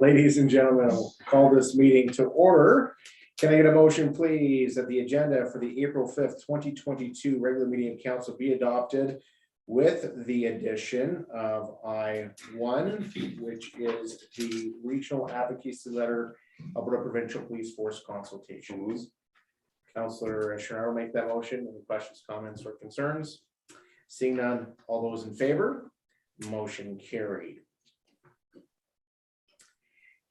Ladies and gentlemen, I'll call this meeting to order. Can I get a motion, please, that the agenda for the April 5th, 2022 regular meeting of council be adopted with the addition of I-1, which is the regional advocacy letter, Alberta Provincial Police Force consultations. Councillor Sherrard will make that motion. Any questions, comments, or concerns? Seeing none, all those in favor? Motion carried.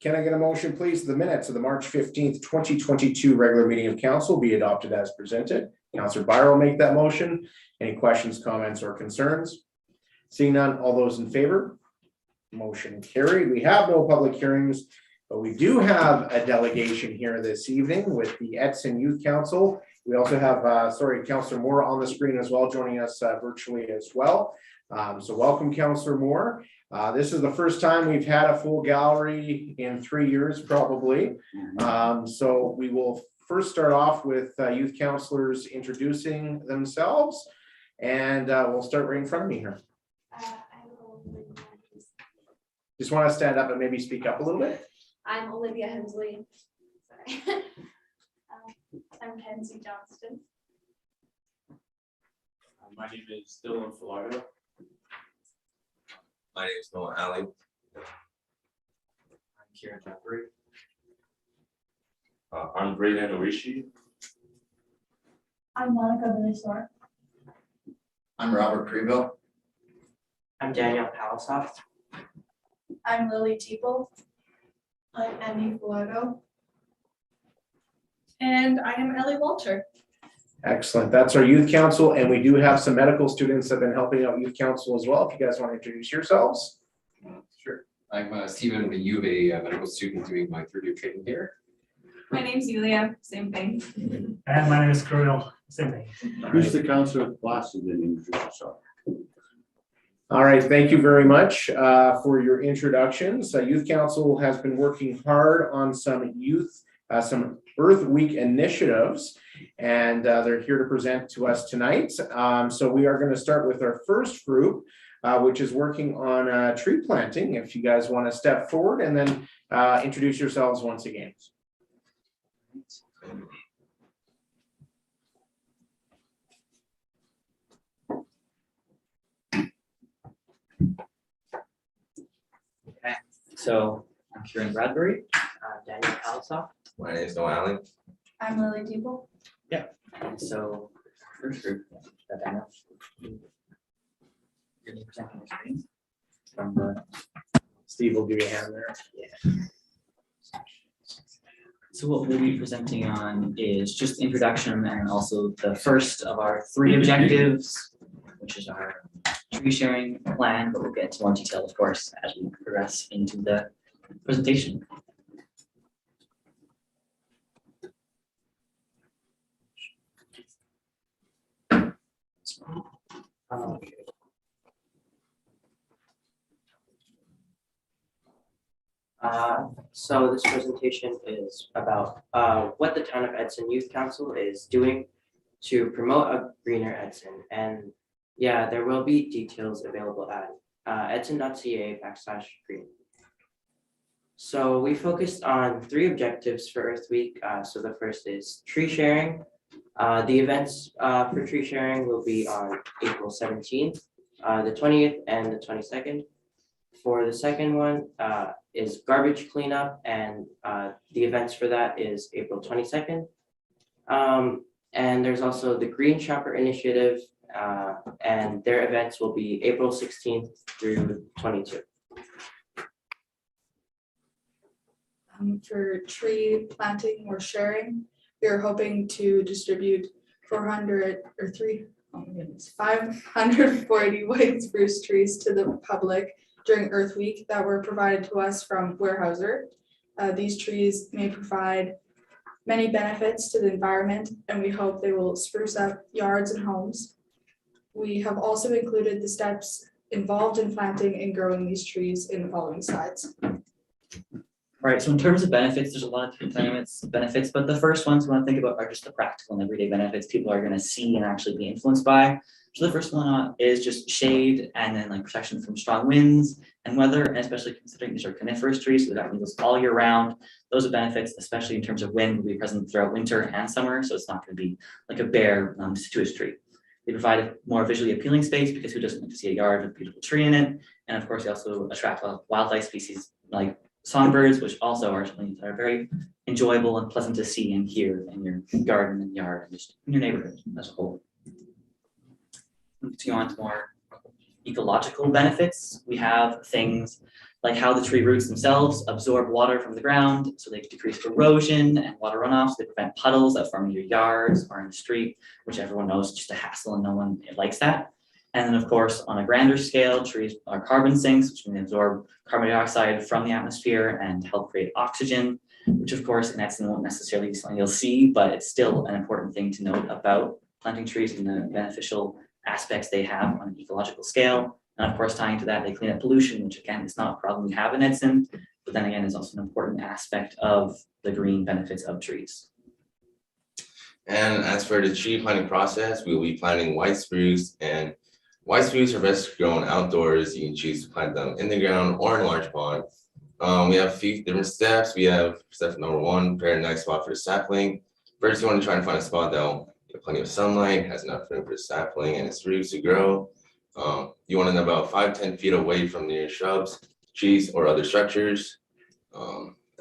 Can I get a motion, please? The minutes of the March 15th, 2022 regular meeting of council be adopted as presented. Councillor Byer will make that motion. Any questions, comments, or concerns? Seeing none, all those in favor? Motion carried. We have no public hearings, but we do have a delegation here this evening with the Edson Youth Council. We also have, Councillor Moore on the screen as well, joining us virtually as well. So welcome, Councillor Moore. This is the first time we've had a full gallery in 3 years, probably. So we will first start off with youth councillors introducing themselves, and we'll start right in front of me here. Just want to stand up and maybe speak up a little bit. I'm Olivia Hensley. Sorry. I'm Kenzie Johnston. My name is Dylan Filardo. My name is Noah Alley. I'm Kieran Jeffrey. I'm Brayden Oishi. I'm Monica Villasor. I'm Robert Prevo. I'm Daniel Palisoff. I'm Lily Teeple. I'm Emmy Fuego. And I am Ellie Walter. Excellent. That's our youth council, and we do have some medical students that have been helping out youth council as well. If you guys want to introduce yourselves. Sure. I'm Stephen Mayuve, a medical student doing my third-year training here. My name's Yulia. Same thing. And my name is Kirill. Same thing. Who's the counselor of the class and then introduce yourself? All right, thank you very much for your introductions. Youth Council has been working hard on some some Earth Week initiatives, and they're here to present to us tonight. So we are going to start with our first group, which is working on tree planting. If you guys want to step forward and then introduce yourselves once again. Okay, so I'm Kieran Bradbury, Daniel Palisoff. My name is Noah Alley. I'm Lily Teeple. And so first group that I know. You're presenting the screen from the Steve will give you a hand there. So what we'll be presenting on is just introduction and also the first of our 3 objectives, which is our tree sharing plan, but we'll get into more detail, of course, as we progress into the presentation. So this presentation is about what the Town of Edson Youth Council is doing to promote a greener Edson. And yeah, there will be details available at edson.ca/green. So we focused on 3 objectives for Earth Week. So the first is tree sharing. The events for tree sharing will be on April 17th, the 20th, and the 22nd. For the second one is garbage cleanup, and the events for that is April 22nd. And there's also the Green Shopper Initiative, and their events will be April 16th through 22. For tree planting or sharing, we are hoping to distribute 540 white spruce trees to the public during Earth Week that were provided to us from Weyerhaeuser. These trees may provide many benefits to the environment, and we hope they will spruce up yards and homes. We have also included the steps involved in planting and growing these trees in the following slides. Right, so in terms of benefits, there's a lot of different benefits, but the first ones we want to think about are just the practical and everyday benefits people are going to see and actually be influenced by. So the first one is just shade and then like protection from strong winds and weather, and especially considering these are coniferous trees, so that means all year round. Those are benefits, especially in terms of wind, will be present throughout winter and summer, so it's not going to be like a bare deciduous tree. They provide a more visually appealing space because who doesn't like to see a yard with a beautiful tree in it? And of course, they also attract wildlife species like songbirds, which also are something that are very enjoyable and pleasant to see and hear in your garden and yard and just in your neighborhood as a whole. Moving on to more ecological benefits, we have things like how the tree roots themselves absorb water from the ground, so they decrease erosion and water runoff, so they prevent puddles that form in your yards or in the street, which everyone knows is just a hassle and no one likes that. And then of course, on a grander scale, trees are carbon sinks, which means they absorb carbon dioxide from the atmosphere and help create oxygen, which of course in Edson won't necessarily be something you'll see, but it's still an important thing to note about planting trees and the beneficial aspects they have on an ecological scale. And of course, tying to that, they clean up pollution, which again is not a problem we have in Edson, but then again is also an important aspect of the green benefits of trees. And as for the tree planting process, we will be planting white spruce, and white spruce are best grown outdoors. You can choose to plant them in the ground or in a large pond. We have a few different steps. We have step number 1, prepare a nice spot for the sapling. First, you want to try to find a spot that will get plenty of sunlight, has enough room for the sapling and its roots to grow. You want to know about 5-10 feet away from near shrubs, trees, or other structures.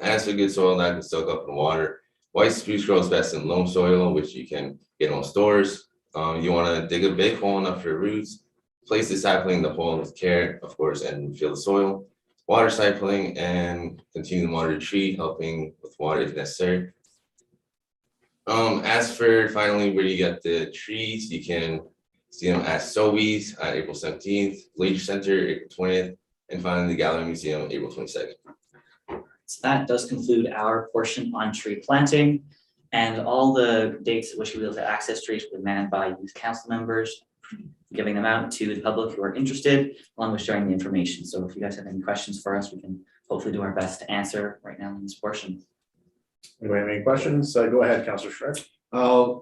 As for good soil that can soak up the water, white spruce grows best in loam soil, which you can get on stores. You want to dig a big hole enough for roots, place the sapling in the hole with care, of course, and fill the soil. Water cycling and continue to water the tree, helping with water if necessary. As for finally where you get the trees, you can see them at Sobeys on April 17th, Leisure Center April 20th, and finally the Gallery Museum April 22nd. So that does conclude our portion on tree planting, and all the dates at which you'll be able to access trees will be manned by youth council members, giving them out to the public who are interested, along with sharing the information. So if you guys have any questions for us, we can hopefully do our best to answer right now in this portion. Anybody have any questions? Go ahead, Councillor Schreck.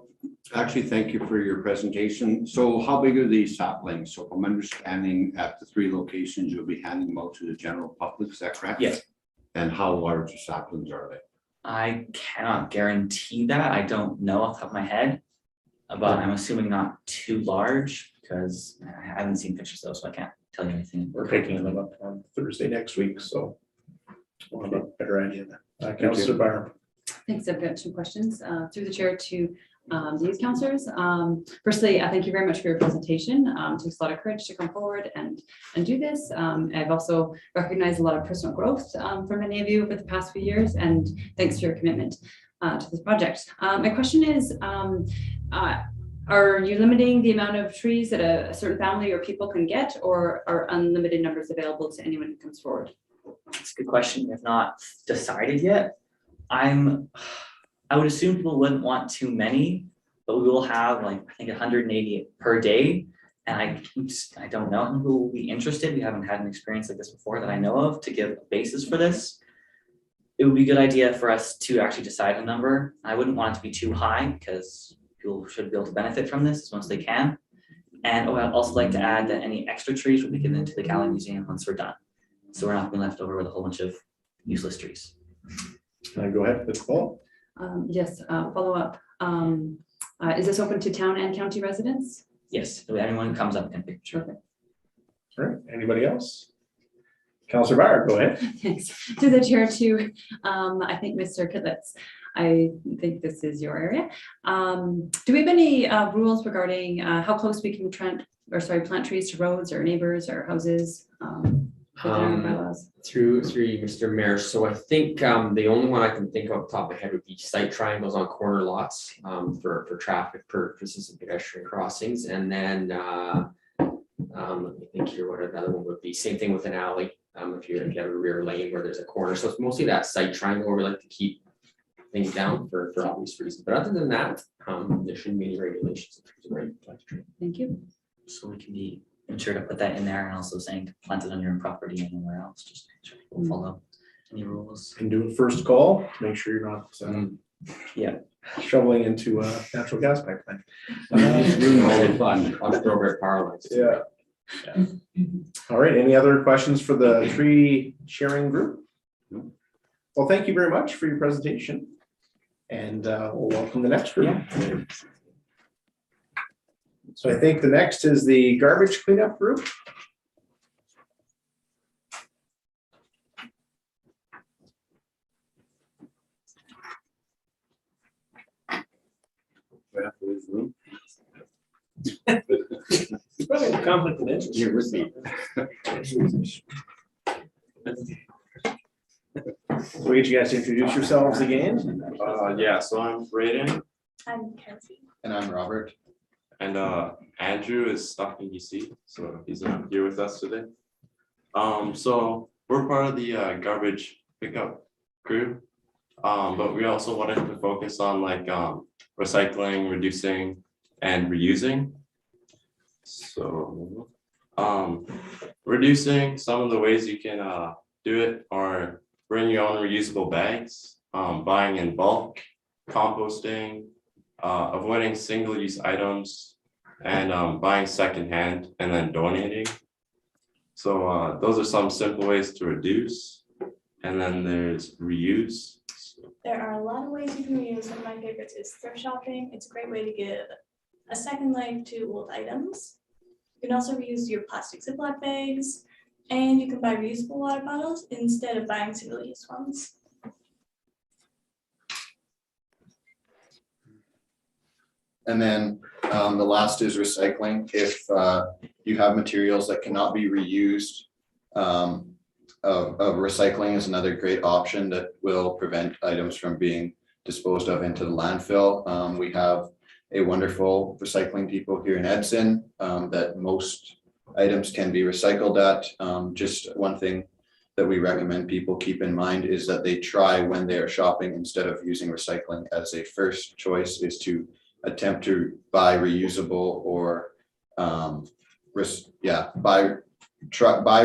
Actually, thank you for your presentation. So how big are these saplings? So I'm understanding at the 3 locations, you'll be handing them out to the general public, is that correct? Yes. And how large the saplings are they? I cannot guarantee that. I don't know off the top of my head, but I'm assuming not too large because I haven't seen pictures though, so I can't tell you anything. We're picking them up on Thursday next week, so we'll have a better idea then. Councillor Byram. Thanks. I've got 2 questions through the chair to the youth councillors. Firstly, thank you very much for your presentation. It takes a lot of courage to come forward and do this. I've also recognized a lot of personal growth from many of you over the past few years, and thanks for your commitment to this project. My question is, are you limiting the amount of trees that a certain family or people can get, or are unlimited numbers available to anyone who comes forward? That's a good question. We have not decided yet. I would assume people wouldn't want too many, but we will have like, I think 180 per day. And I don't know who will be interested. We haven't had an experience like this before that I know of to give a basis for this. It would be a good idea for us to actually decide a number. I wouldn't want it to be too high because people should be able to benefit from this as much as they can. And I'd also like to add that any extra trees will be given to the Gallery Museum once we're done. So we're not being left over with a whole bunch of useless trees. Go ahead, Ms. Paul. Yes, follow up. Is this open to town and county residents? Yes, anyone who comes up can pick. Sure. All right, anybody else? Councillor Byer, go ahead. Thanks. To the chair too. I think Mr. Kitlitz, I think this is your area. Do we have any rules regarding how close we can plant trees to roads or neighbors or houses? Through you, Mr. Mayor. So I think the only one I can think of off the top of my head would be site triangles on corner lots for traffic purposes and pedestrian crossings. And then let me think here what another one would be. Same thing with an alley. If you have a rear lane where there's a corner. So it's mostly that site triangle where we like to keep things down for obvious reasons. But other than that, there shouldn't be any regulations in terms of where you plant a tree. Thank you. So we can be sure to put that in there, and also saying to plant it on your own property and anywhere else, just make sure people follow any rules. Can do it first call, make sure you're not Yeah. Shoveling into a natural gas pipeline. All the fun. On Strawberry Power Lines. Yeah. All right, any other questions for the tree sharing group? Well, thank you very much for your presentation. And we'll welcome the next group. So I think the next is the garbage cleanup group. Probably a conflict of interest. Here with me. We'll get you guys to introduce yourselves again. Yeah, so I'm Brayden I'm Kelsey. And I'm Robert. and Andrew is stuck in DC, so he's not here with us today. So we're part of the garbage pickup crew. But we also wanted to focus on like recycling, reducing, and reusing. So reducing, some of the ways you can do it are bring your own reusable bags, buying in bulk, composting, avoiding single-use items, and buying secondhand and then donating. So those are some simple ways to reduce. And then there's reuse. There are a lot of ways you can reuse. One of my favorites is thrift shopping. It's a great way to give a second life to old items. You can also reuse your plastic Ziploc bags, and you can buy reusable water bottles instead of buying single-use ones. And then the last is recycling. If you have materials that cannot be reused, of recycling is another great option that will prevent items from being disposed of into the landfill. We have a wonderful recycling depot here in Edson that most items can be recycled at. Just one thing that we recommend people keep in mind is that they try when they are shopping, instead of using recycling as a first choice, is to attempt to buy reusable or buy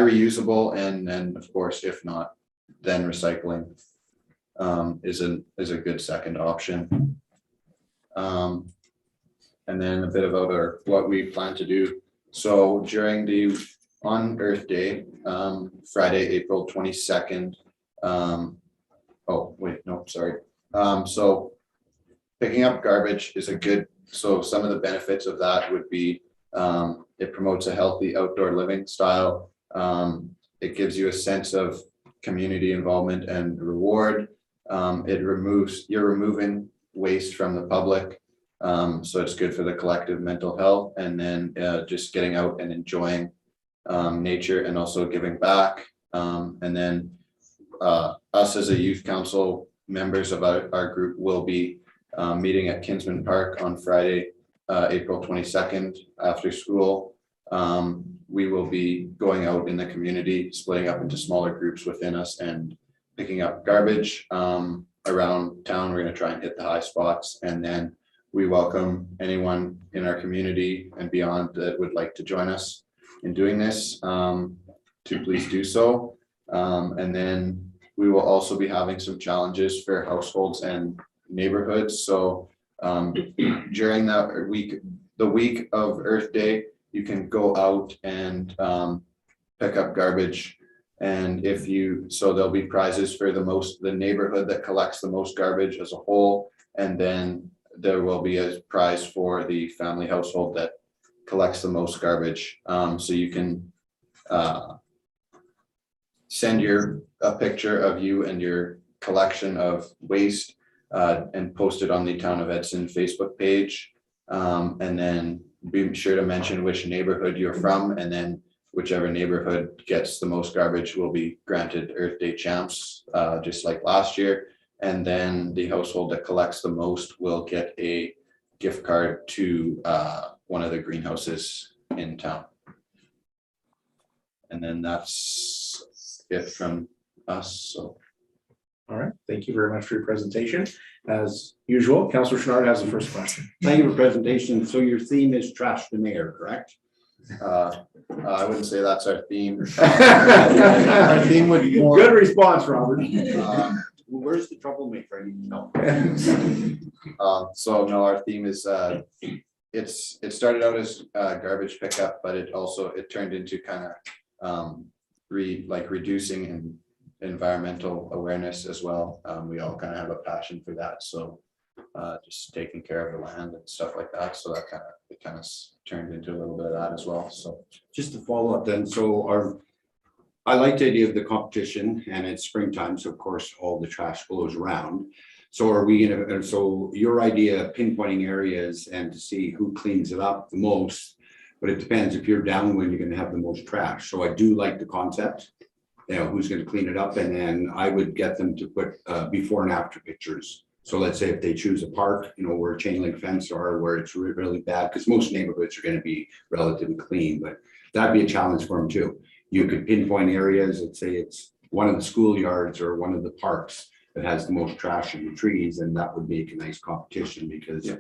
reusable, and then of course, if not, then recycling is a good second option. And then a bit about what we plan to do. So during on Earth Day, Friday, April 22nd. So picking up garbage is so some of the benefits of that would be it promotes a healthy outdoor living style. It gives you a sense of community involvement and reward. You're removing waste from the public. So it's good for the collective mental health, and then just getting out and enjoying nature and also giving back. And then us as a youth council, members of our group will be meeting at Kinsman Park on Friday, April 22nd after school. We will be going out in the community, splitting up into smaller groups within us and picking up garbage around town. We're going to try and hit the high spots, and then we welcome anyone in our community and beyond that would like to join us in doing this, to please do so. And then we will also be having some challenges for households and neighborhoods. So during that week, the week of Earth Day, you can go out and pick up garbage. And so there'll be prizes for the neighborhood that collects the most garbage as a whole. And then there will be a prize for the family household that collects the most garbage. So you can send a picture of you and your collection of waste and post it on the Town of Edson Facebook page. And then be sure to mention which neighborhood you're from, and then whichever neighborhood gets the most garbage will be granted Earth Day champs, just like last year. And then the household that collects the most will get a gift card to one of the greenhouses in town. And then that's it from us. So. All right, thank you very much for your presentation. As usual, Councillor Schnard has the first question. Thank you for presentation. So your theme is trash the mayor, correct? I wouldn't say that's our theme. Our theme would be more. Good response, Robert. We're where's the troublemaker? I need to know. So no, our theme is, it started out as garbage pickup, but it turned into kind of reducing and environmental awareness as well. We all kind of have a passion for that, so just taking care of the land and stuff like that. So that it kind of turned into a little bit of that as well. So Just to follow up then, I like the idea of the competition, and it's springtime, so of course, all the trash blows around. So are we gonna, so your idea of pinpointing areas and to see who cleans it up the most, but it depends, if you're downwind, you're gonna have the most trash. So I do like the concept, you know, who's gonna clean it up, and then I would get them to put before and after pictures. So let's say if they choose a park, you know, where chain link fence are, where it's really bad, because most neighborhoods are gonna be relatively clean, but that'd be a challenge for them too. You could pinpoint areas, let's say it's one of the schoolyards or one of the parks that has the most trash in the trees, and that would make a nice competition, because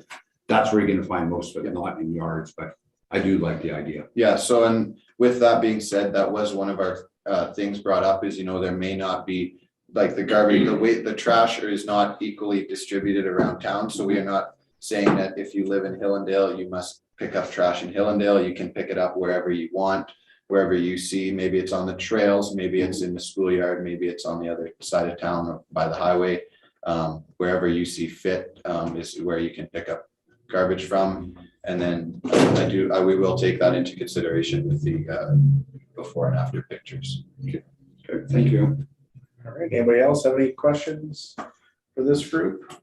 that's where you're gonna find most of it, not in yards, but I do like the idea. yeah, so and with that being said, that was one of our things brought up is, you know, there may not be like the garbage, the trash is not equally distributed around town. So we are not saying that if you live in Hillendale, you must pick up trash in Hillendale. You can pick it up wherever you want, wherever you see. Maybe it's on the trails, maybe it's in the schoolyard, maybe it's on the other side of town or by the highway. Wherever you see fit is where you can pick up garbage from. And then we will take that into consideration with the before and after pictures. Okay, thank you. All right, anybody else have any questions for this group?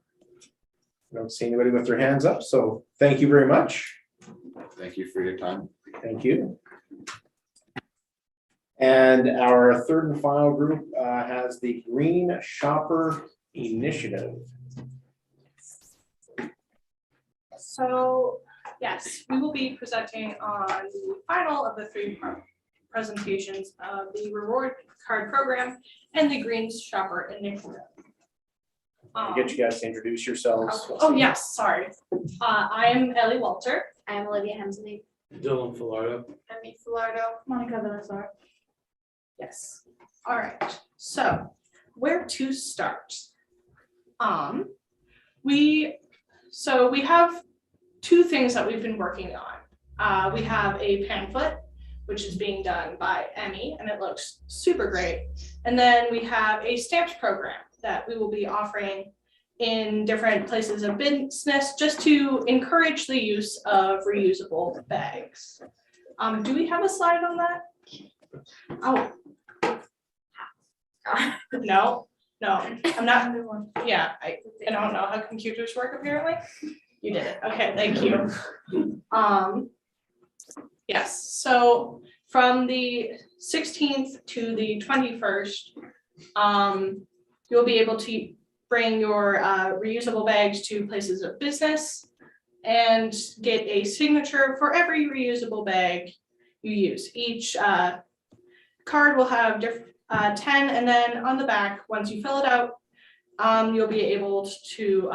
I don't see anybody with their hands up, so thank you very much. Thank you for your time. Thank you. And our third and final group has the Green Shopper Initiative. So, yes, we will be presenting on the final of the three presentations of the reward card program and the Green Shopper Initiative. I'll get you guys to introduce yourselves. Oh, yes, sorry. I am Ellie Walter. I am Olivia Hemsley. Dylan Filardo. Emmy Filardo. Monica Villazar. Yes. All right. So where to start? We have two things that we've been working on. We have a pamphlet, which is being done by Emmy, and it looks super great. And then we have a stamps program that we will be offering in different places of business just to encourage the use of reusable bags. Do we have a slide on that? Oh. No, I'm not. Yeah, I don't know how computers work apparently. You did it. Okay, thank you. Yes, so from the 16th to the 21st, you'll be able to bring your reusable bags to places of business and get a signature for every reusable bag you use. Each card will have 10, and then on the back, once you fill it out, you'll be able to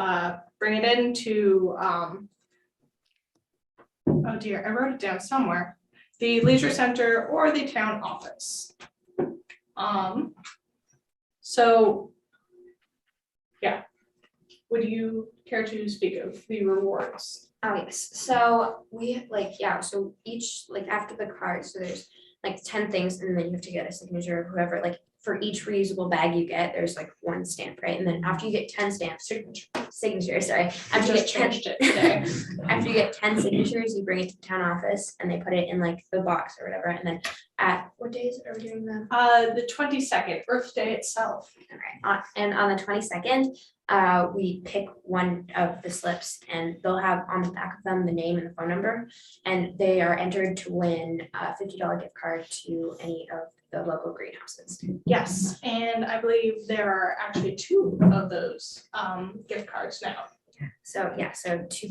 bring it into, oh dear, I wrote it down somewhere, the leisure center or the town office. So, yeah, would you care to speak of the rewards? Oh, yes. So we so each, after the card, so there's 10 things, and then you have to get a signature of whoever, for each reusable bag you get, there's one stamp, right? And then after you get 10 signatures, after you get 10 signatures, you bring it to the town office and they put it in the box or whatever. And then at what days are we doing them? The 22nd, Earth Day itself. All right. And on the 22nd, we pick one of the slips, and they'll have on the back of them the name and the phone number, and they are entered to win a $50 gift card to any of the local greenhouses. Yes, and I believe there are actually 2 of those gift cards now. So two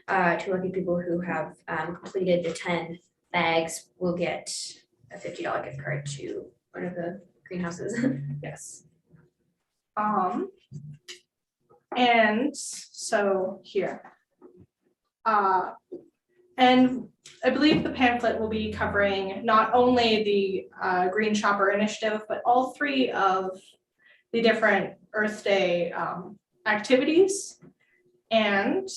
lucky people who have completed the 10 bags will get a $50 gift card to one of the greenhouses. Yes. And so here. And I believe the pamphlet will be covering not only the Green Shopper Initiative, but all 3 of the different Earth Day activities. And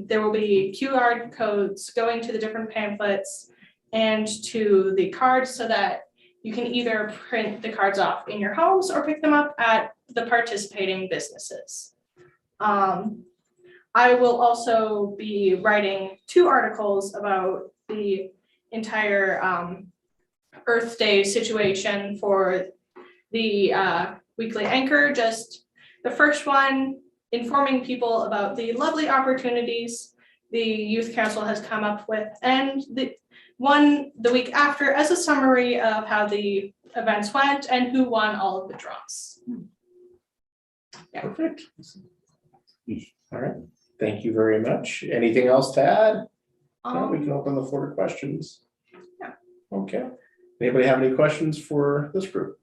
there will be QR codes going to the different pamphlets and to the cards so that you can either print the cards off in your homes or pick them up at the participating businesses. I will also be writing 2 articles about the entire Earth Day situation for the Weekly Anchor. Just the first one, informing people about the lovely opportunities the Youth Council has come up with, and the one the week after as a summary of how the events went and who won all of the draws. Yeah. Perfect. All right, thank you very much. Anything else to add? No, we can open the floor to questions. Yeah. Okay. Anybody have any questions for this group?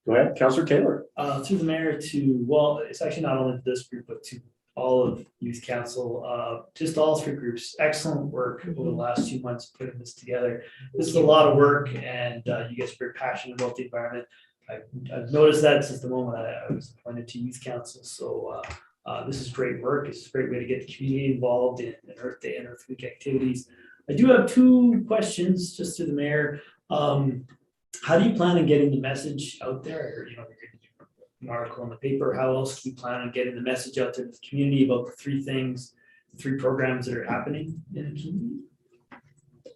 Go ahead, Councillor Taylor. Through the mayor to, well, it's actually not only this group, but to all of youth council, just all 3 groups, excellent work over the last 2 months putting this together. This is a lot of work, and you guys are very passionate about the environment. I've noticed that since the moment I was appointed to youth council. So this is great work. It's a great way to get the community involved in Earth Day and Earth Week activities. I do have 2 questions just to the mayor. How do you plan on getting the message out there? You know, you're going to do an article in the paper. How else do you plan on getting the message out to the community about the 3 things, the 3 programs that are happening in the community?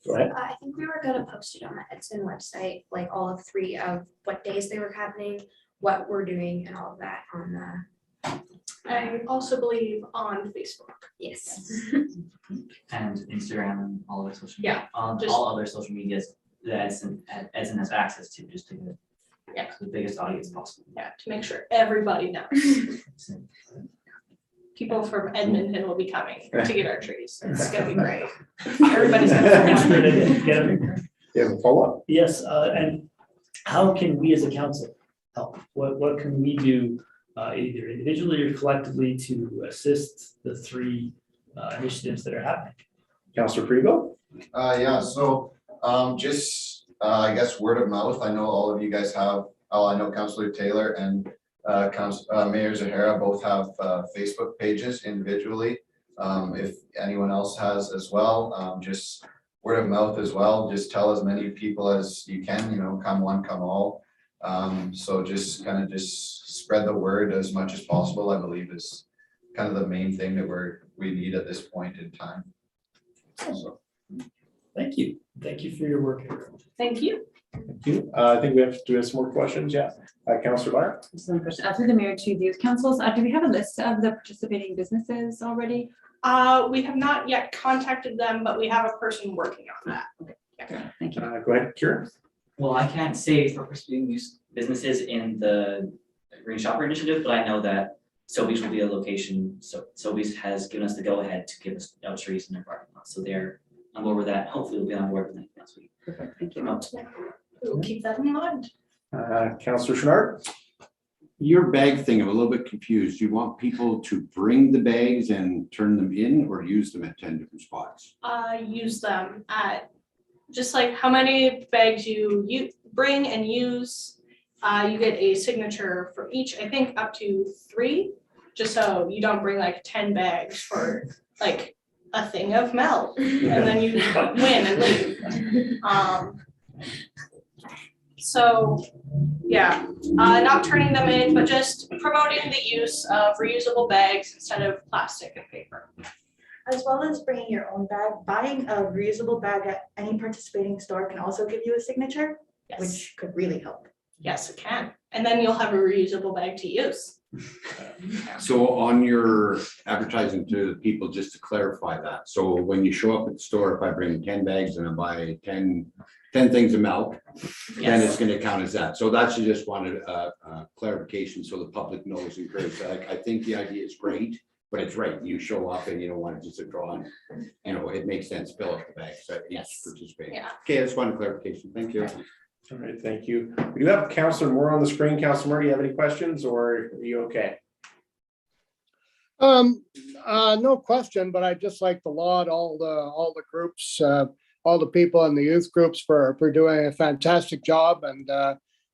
Go ahead. I think we were gonna post it on the Edson website, like all of 3 of what days they were happening, what we're doing and all of that on the. I also believe on Facebook. Yes. And Instagram and all other social Yeah, media, all other social medias that Edson has access to, just to get the biggest audience possible. Yeah, to make sure everybody knows. People from Edmonton will be coming to get our trees. It's gonna be great. Everybody's gonna. You have a follow-up? Yes, and how can we as a council help? What can we do either individually or collectively to assist the 3 initiatives that are happening? Councillor Prigo? Yeah, so just I guess word of mouth. I know all of you guys have, I know Councillor Taylor and Mayor Zahara both have Facebook pages individually. If anyone else has as well, just word of mouth as well. Just tell as many people as you can, you know, come one, come all. So just kind of just spread the word as much as possible, I believe is kind of the main thing that we need at this point in time. So. Thank you. Thank you for your work, everyone. Thank you. Thank you. I think we have some more questions. Yeah. Councillor Meyer. Just one question. Through the mayor to the youth councils, do we have a list of the participating businesses already? We have not yet contacted them, but we have a person working on that. Okay, thank you. Go ahead, Kieran. Well, I can't say for participating businesses in the Green Shopper Initiative, but I know that Sobeys will be a location. So Sobeys has given us the go-ahead to give us out trees in their parking lot. So they're on board with that. Hopefully we'll be on board with that next week. Perfect, thank you. We'll keep that in mind. Councillor Schnard. Your bag thing, I'm a little bit confused. You want people to bring the bags and turn them in or use them at 10 different spots? Use them at, just like how many bags you bring and use, you get a signature for each, I think up to 3, just so you don't bring like 10 bags for like a thing of melt and then you win and leave. So yeah, not turning them in, but just promoting the use of reusable bags instead of plastic and paper. As well as bringing your own bag, buying a reusable bag at any participating store can also give you a signature, Yes. which could really help. Yes, it can. And then you'll have a reusable bag to use. So on your advertising to the people, just to clarify that, so when you show up at the store, if I bring 10 bags and I buy 10 things of milk, then it's going to count as that. So that's, you just wanted a clarification so the public knows and encouraged. I think the idea is great, but it's right. You show up and you don't want to just draw on, you know, it makes sense, fill up the bags at each participating. Yeah. Okay, I just wanted clarification. Thank you. All right, thank you. We do have Councillor Moore on the screen. Councillor Moore, do you have any questions or are you okay? No question, but I'd just like to laud all the groups, all the people in the youth groups for doing a fantastic job. And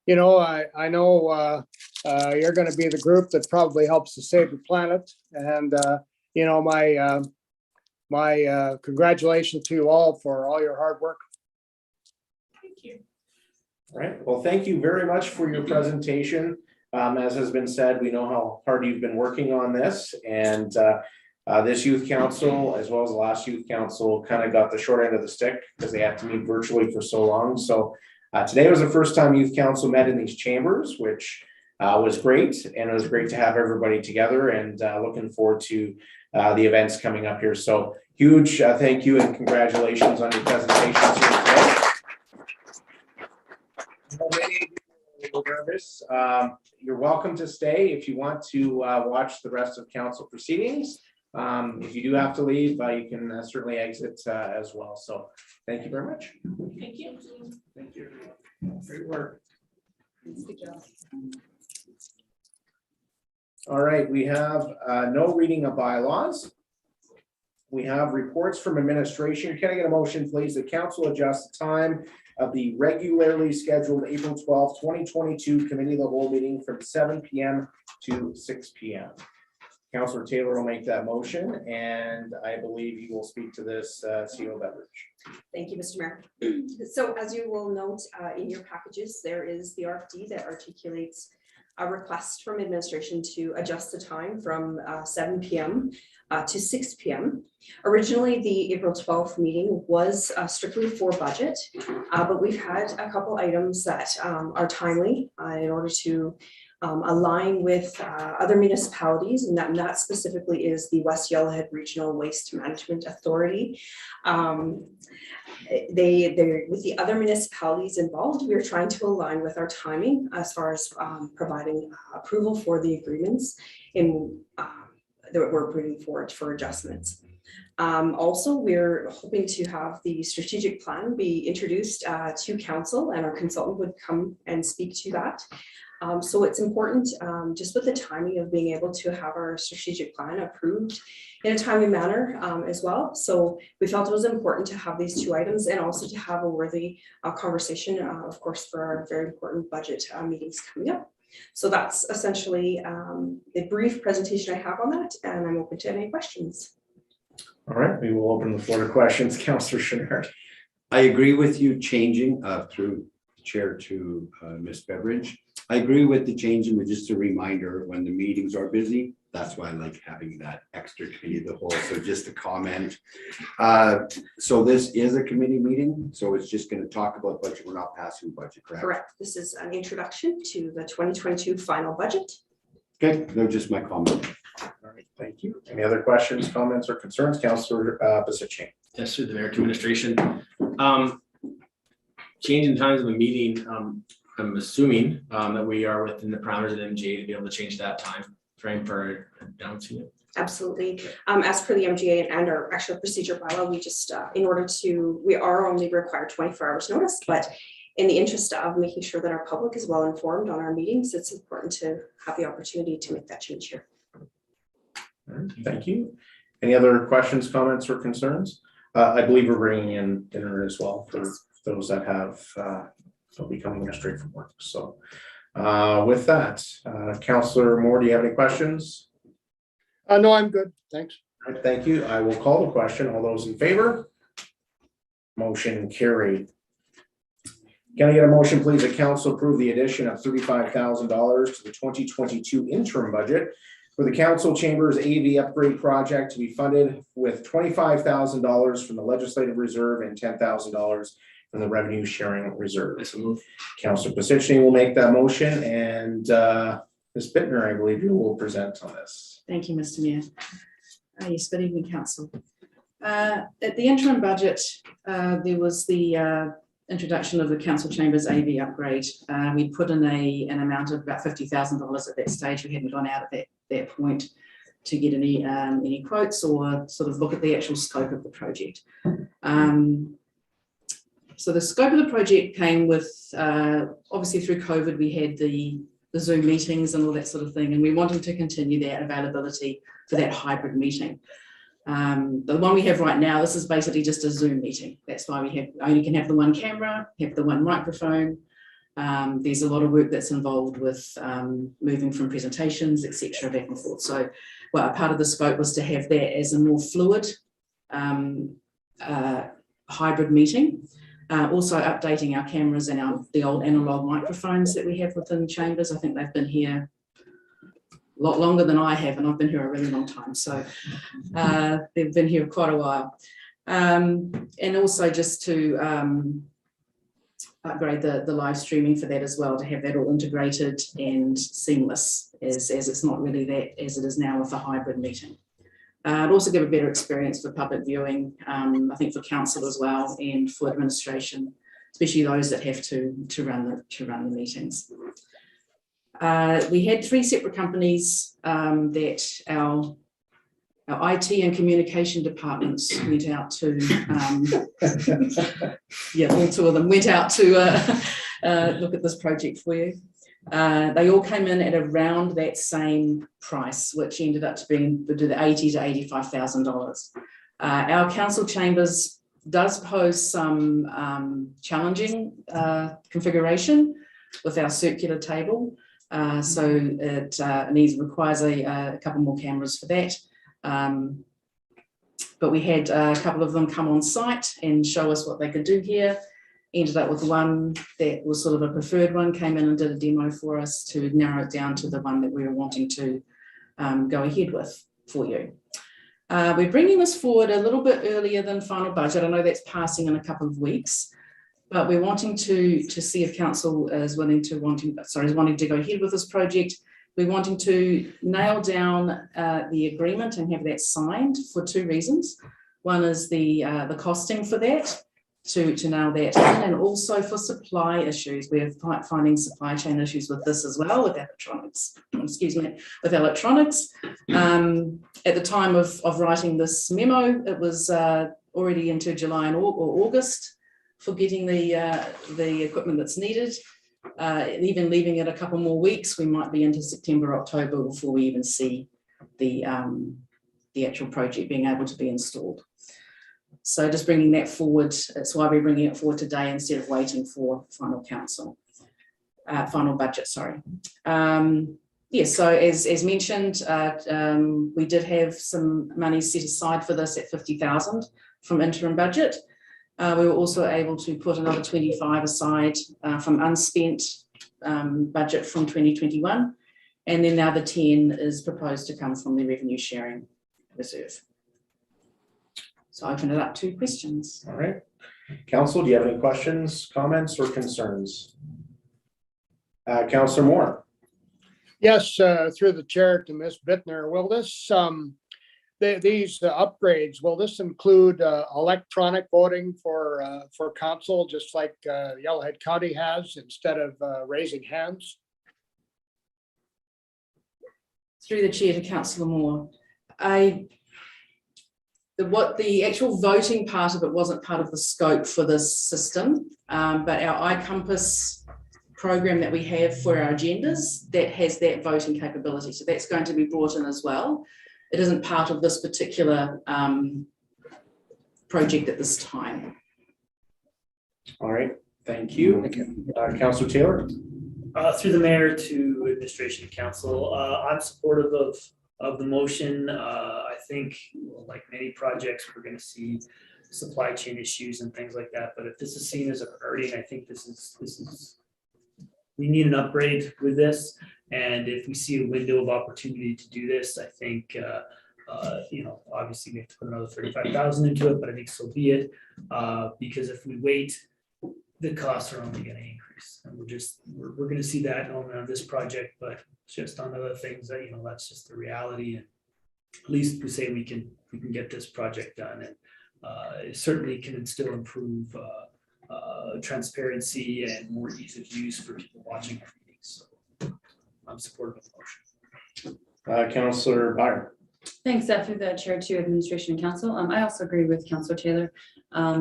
you know, I know you're gonna be the group that probably helps to save the planet. And, you know, my congratulations to you all for all your hard work. Thank you. All right, well, thank you very much for your presentation. As has been said, we know how hard you've been working on this, and this youth council, as well as the last youth council, kind of got the short end of the stick because they had to meet virtually for so long. So today was the first time youth council met in these chambers, which was great, and it was great to have everybody together, and looking forward to the events coming up here. So huge thank you and congratulations on your presentations here today. Nervous. You're welcome to stay if you want to watch the rest of council proceedings. If you do have to leave, you can certainly exit as well. So thank you very much. Thank you. Thank you. Great work. All right, we have no reading of bylaws. We have reports from administration. Can I get a motion, please? The council adjust the time of the regularly scheduled April 12th, 2022 committee of the whole meeting from 7 p.m. to 6 p.m. Councillor Taylor will make that motion, and I believe he will speak to this CO Beveridge. Thank you, Mr. Mayor. So as you will note in your packages, there is the RFD that articulates a request from administration to adjust the time from 7 p.m. To 6 p.m. Originally, the April 12th meeting was strictly for budget, but we've had a couple items that are timely in order to align with other municipalities, and that specifically is the West Yellowhead Regional Waste Management Authority. With the other municipalities involved, we are trying to align with our timing as far as providing approval for the agreements that we're bringing forward for adjustments. Also, we're hoping to have the strategic plan be introduced to council, and our consultant would come and speak to that. So it's important just with the timing of being able to have our strategic plan approved in a timely manner as well. So we felt it was important to have these two items and also to have a worthy conversation, of course, for our very important budget meetings coming up. So that's essentially the brief presentation I have on that, and I'm open to any questions. All right, we will open the floor to questions. Councillor Shinard. I agree with you changing through chair to Ms. Beveridge. I agree with the changing, but just a reminder, when the meetings are busy, that's why I like having that extra committee of the whole. So just a comment. So this is a committee meeting, so it's just going to talk about budget. We're not passing budget, correct? Correct. This is an introduction to the 2022 final budget. Okay, no, just my comment. All right, thank you. Any other questions, comments, or concerns? Councillor Pisicheng. Yes, through the mayor to administration. Changing times of a meeting, I'm assuming that we are within the parameters of MGA to be able to change that time frame for announcing it. Absolutely. As per the MGA and our actual procedure bylaw, we just, we are only required 24 hours notice, but in the interest of making sure that our public is well informed on our meetings, it's important to have the opportunity to make that change here. All right, thank you. Any other questions, comments, or concerns? I believe we're bringing in dinner as well for those that have will be coming straight from work. So with that, Councillor Moore, do you have any questions? No, I'm good. Thanks. All right, thank you. I will call the question. All those in favor? Motion carried. Can I get a motion, please, that council approve the addition of $35,000 to the 2022 interim budget for the council chambers AV upgrade project to be funded with $25,000 from the legislative reserve and $10,000 from the revenue sharing reserve. Yes, move. Councillor Pisichny will make that motion, and Ms. Bittner, I believe you will present on this. Thank you, Mr. Mayor. Yes, good evening, council. At the interim budget, there was the introduction of the council chambers AV upgrade. We put in an amount of about $50,000 at that stage. We hadn't gone out at that point to get any quotes or sort of look at the actual scope of the project. So the scope of the project came with, obviously through COVID, we had the Zoom meetings and all that sort of thing, and we wanted to continue that availability for that hybrid meeting. The one we have right now, this is basically just a Zoom meeting. That's why we only can have the one camera, have the one microphone, There's a lot of work that's involved with moving from presentations, etc., back and forth. So, well, a part of the scope was to have that as a more fluid hybrid meeting. Also updating our cameras and the old analog microphones that we have within chambers. I think they've been here a lot longer than I have, and I've been here a really long time. So they've been here quite a while. And also just to upgrade the live streaming for that as well, to have that all integrated and seamless as it's not really that as it is now with a hybrid meeting. It'd also give a better experience for public viewing, I think for council as well, and for administration, especially those that have to run the meetings. We had 3 separate companies that our IT and communication departments went out to, yeah, all 2 of them went out to look at this project for you. They all came in at around that same price, which ended up to being the $80,000 to $85,000. Our council chambers does pose some challenging configuration with our circular table, so it requires a couple more cameras for that. But we had a couple of them come on site and show us what they could do here. Ended up with one that was sort of a preferred one, came in and did a demo for us to narrow it down to the one that we were wanting to go ahead with for you. We're bringing this forward a little bit earlier than final budget. I know that's passing in a couple of weeks, but we're wanting to see if council is wanting to go ahead with this project. We're wanting to nail down the agreement and have that signed for 2 reasons. One is the costing for that, to nail that in, and also for supply issues. We're finding supply chain issues with this as well, with electronics, excuse me, with electronics. At the time of writing this memo, it was already into July or August for getting the equipment that's needed. Even leaving it a couple more weeks, we might be into September, October before we even see the actual project being able to be installed. So just bringing that forward, that's why we're bringing it forward today instead of waiting for final budget, sorry. Yes, so as mentioned, we did have some money set aside for this at 50,000 from interim budget. We were also able to put another 25 aside from unspent budget from 2021. And then now the 10 is proposed to come from the revenue sharing reserve. So I open it up to questions. All right. Council, do you have any questions, comments, or concerns? Councillor Moore. Yes, through the chair to Ms. Bittner, will this these upgrades, will this include electronic voting for council, just like Yellowhead County has, instead of raising hands? Through the chair to Councillor Moore. What the actual voting part of it wasn't part of the scope for this system, but our iCompass program that we have for our agendas, that has that voting capability. So that's going to be brought in as well. It isn't part of this particular project at this time. All right, thank you. Councillor Taylor. Through the mayor to administration and council, I'm supportive of the motion. I think, like many projects, we're going to see supply chain issues and things like that. But if this is seen as a priority, and I think this is we need an upgrade with this. And if we see a window of opportunity to do this, I think obviously we have to put another 35,000 into it, but I think so be it. Because if we wait, the costs are only going to increase, and we're going to see that on this project, but just on other things that that's just the reality. And at least we say we can get this project done, and it certainly can still improve transparency and more ease of use for people watching our meetings. So I'm supportive of the motion. Councillor Byron. Thanks, through the chair to administration and council. I also agree with Councillor Taylor.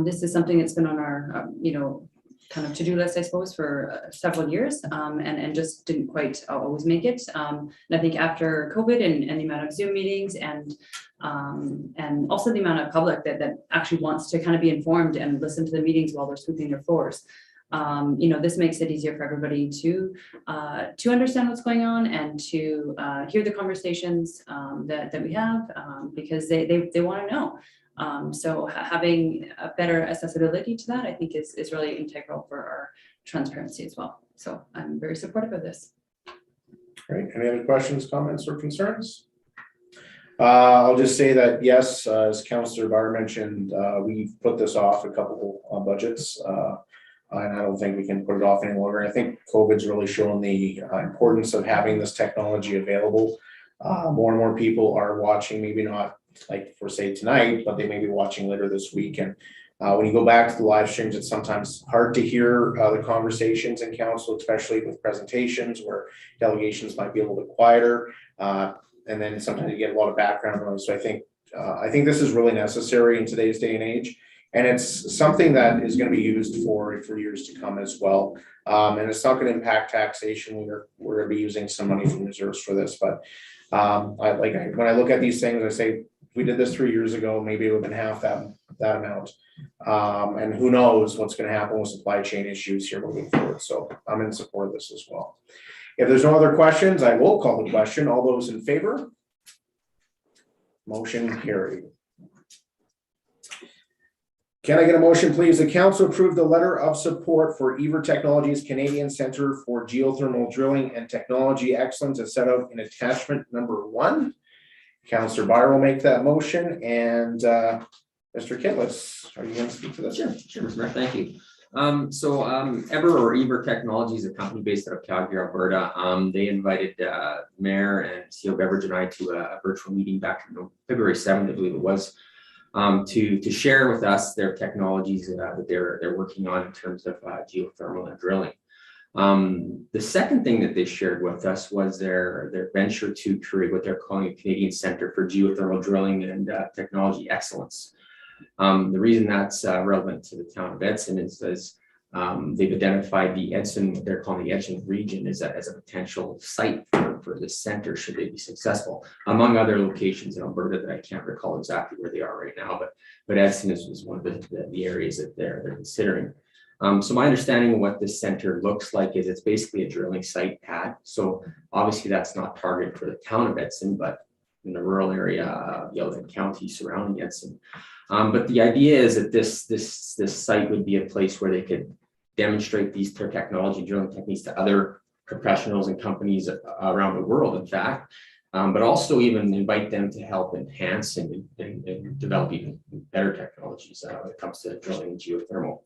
This is something that's been on our, kind of to-do list, I suppose, for several years, and just didn't quite always make it. And I think after COVID and the amount of Zoom meetings and also the amount of public that actually wants to kind of be informed and listen to the meetings while they're sweeping their floors, This makes it easier for everybody to understand what's going on and to hear the conversations that we have, because they want to know. So having a better accessibility to that, I think is really integral for our transparency as well. So I'm very supportive of this. Great. Any other questions, comments, or concerns? I'll just say that, yes, as Councillor Barr mentioned, we've put this off a couple budgets. And I don't think we can put it off any longer. I think COVID's really shown the importance of having this technology available. More and more people are watching, maybe not like for say tonight, but they may be watching later this week. And when you go back to the live streams, it's sometimes hard to hear the conversations in council, especially with presentations where delegations might be a little bit quieter. And then sometimes you get a lot of background noise. So I think this is really necessary in today's day and age. And it's something that is going to be used for years to come as well. And it's not going to impact taxation. We're going to be using some money from reserves for this. But when I look at these things, I say, if we did this 3 years ago, maybe it would have been half that amount. And who knows what's going to happen with supply chain issues here moving forward. So I'm in support of this as well. If there's no other questions, I will call the question. All those in favor? Motion carried. Can I get a motion, please? The council approve the letter of support for Ever Technologies Canadian Centre for Geothermal Drilling and Technology Excellence as set out in attachment number 1. Councillor Barr will make that motion, and Mr. Kitless, are you going to speak to this? Sure, Mr. Mayor, thank you. Ever Technology is a company based out of Calgary, Alberta. They invited Mayor and CEO Beveridge and I to a virtual meeting back on February 7th, I believe it was, to share with us their technologies that they're working on in terms of geothermal and drilling. The second thing that they shared with us was their venture to create what they're calling a Canadian Centre for Geothermal Drilling and Technology Excellence. The reason that's relevant to the town of Edson is they've identified the Edson, what they're calling the Edson region, as a potential site for this center should they be successful, among other locations in Alberta that I can't recall exactly where they are right now, but Edson is one of the areas that they're considering. So my understanding of what this center looks like is it's basically a drilling site pad. So obviously that's not targeted for the town of Edson, but in the rural area of Yellowhead County surrounding Edson. But the idea is that this site would be a place where they could demonstrate these technology drilling techniques to other professionals and companies around the world, in fact, but also even invite them to help enhance and develop even better technologies when it comes to drilling and geothermal.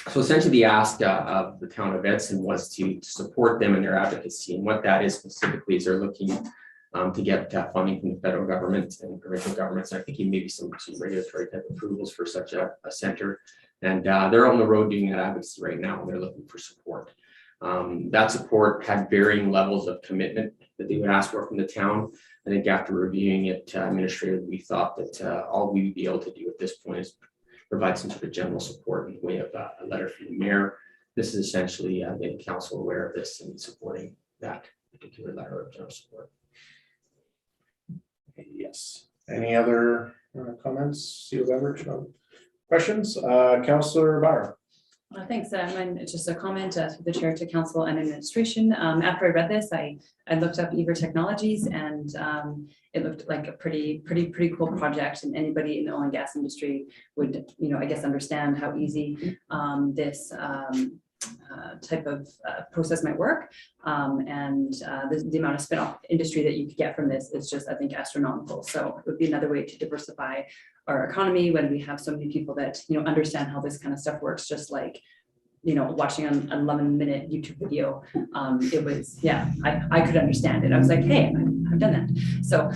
So essentially the ask of the town of Edson was to support them in their advocacy, and what that is specifically is they're looking to get funding from the federal government and provincial governments. And I think maybe some regulatory type approvals for such a center. And they're on the road doing that advocacy right now. And they're looking for support. That support had varying levels of commitment that they would ask for from the town. I think after reviewing it administratively, we thought that all we would be able to do at this point is provide some sort of general support in the way of a letter from the mayor. This is essentially making council aware of this and supporting that particular letter of general support. Yes. Any other comments? CEO Beveridge? Questions? Councillor Barr. Thanks. It's just a comment through the chair to council and administration. After I read this, I looked up Ever Technologies, and it looked like a pretty cool project. And anybody in the oil and gas industry would, I guess, understand how easy this type of process might work. And the amount of spin-off industry that you could get from this is just, I think, astronomical. So it would be another way to diversify our economy when we have so many people that, understand how this kind of stuff works, just like, watching an 11-minute YouTube video. It was, I could understand it. I was like, hey, I've done that. So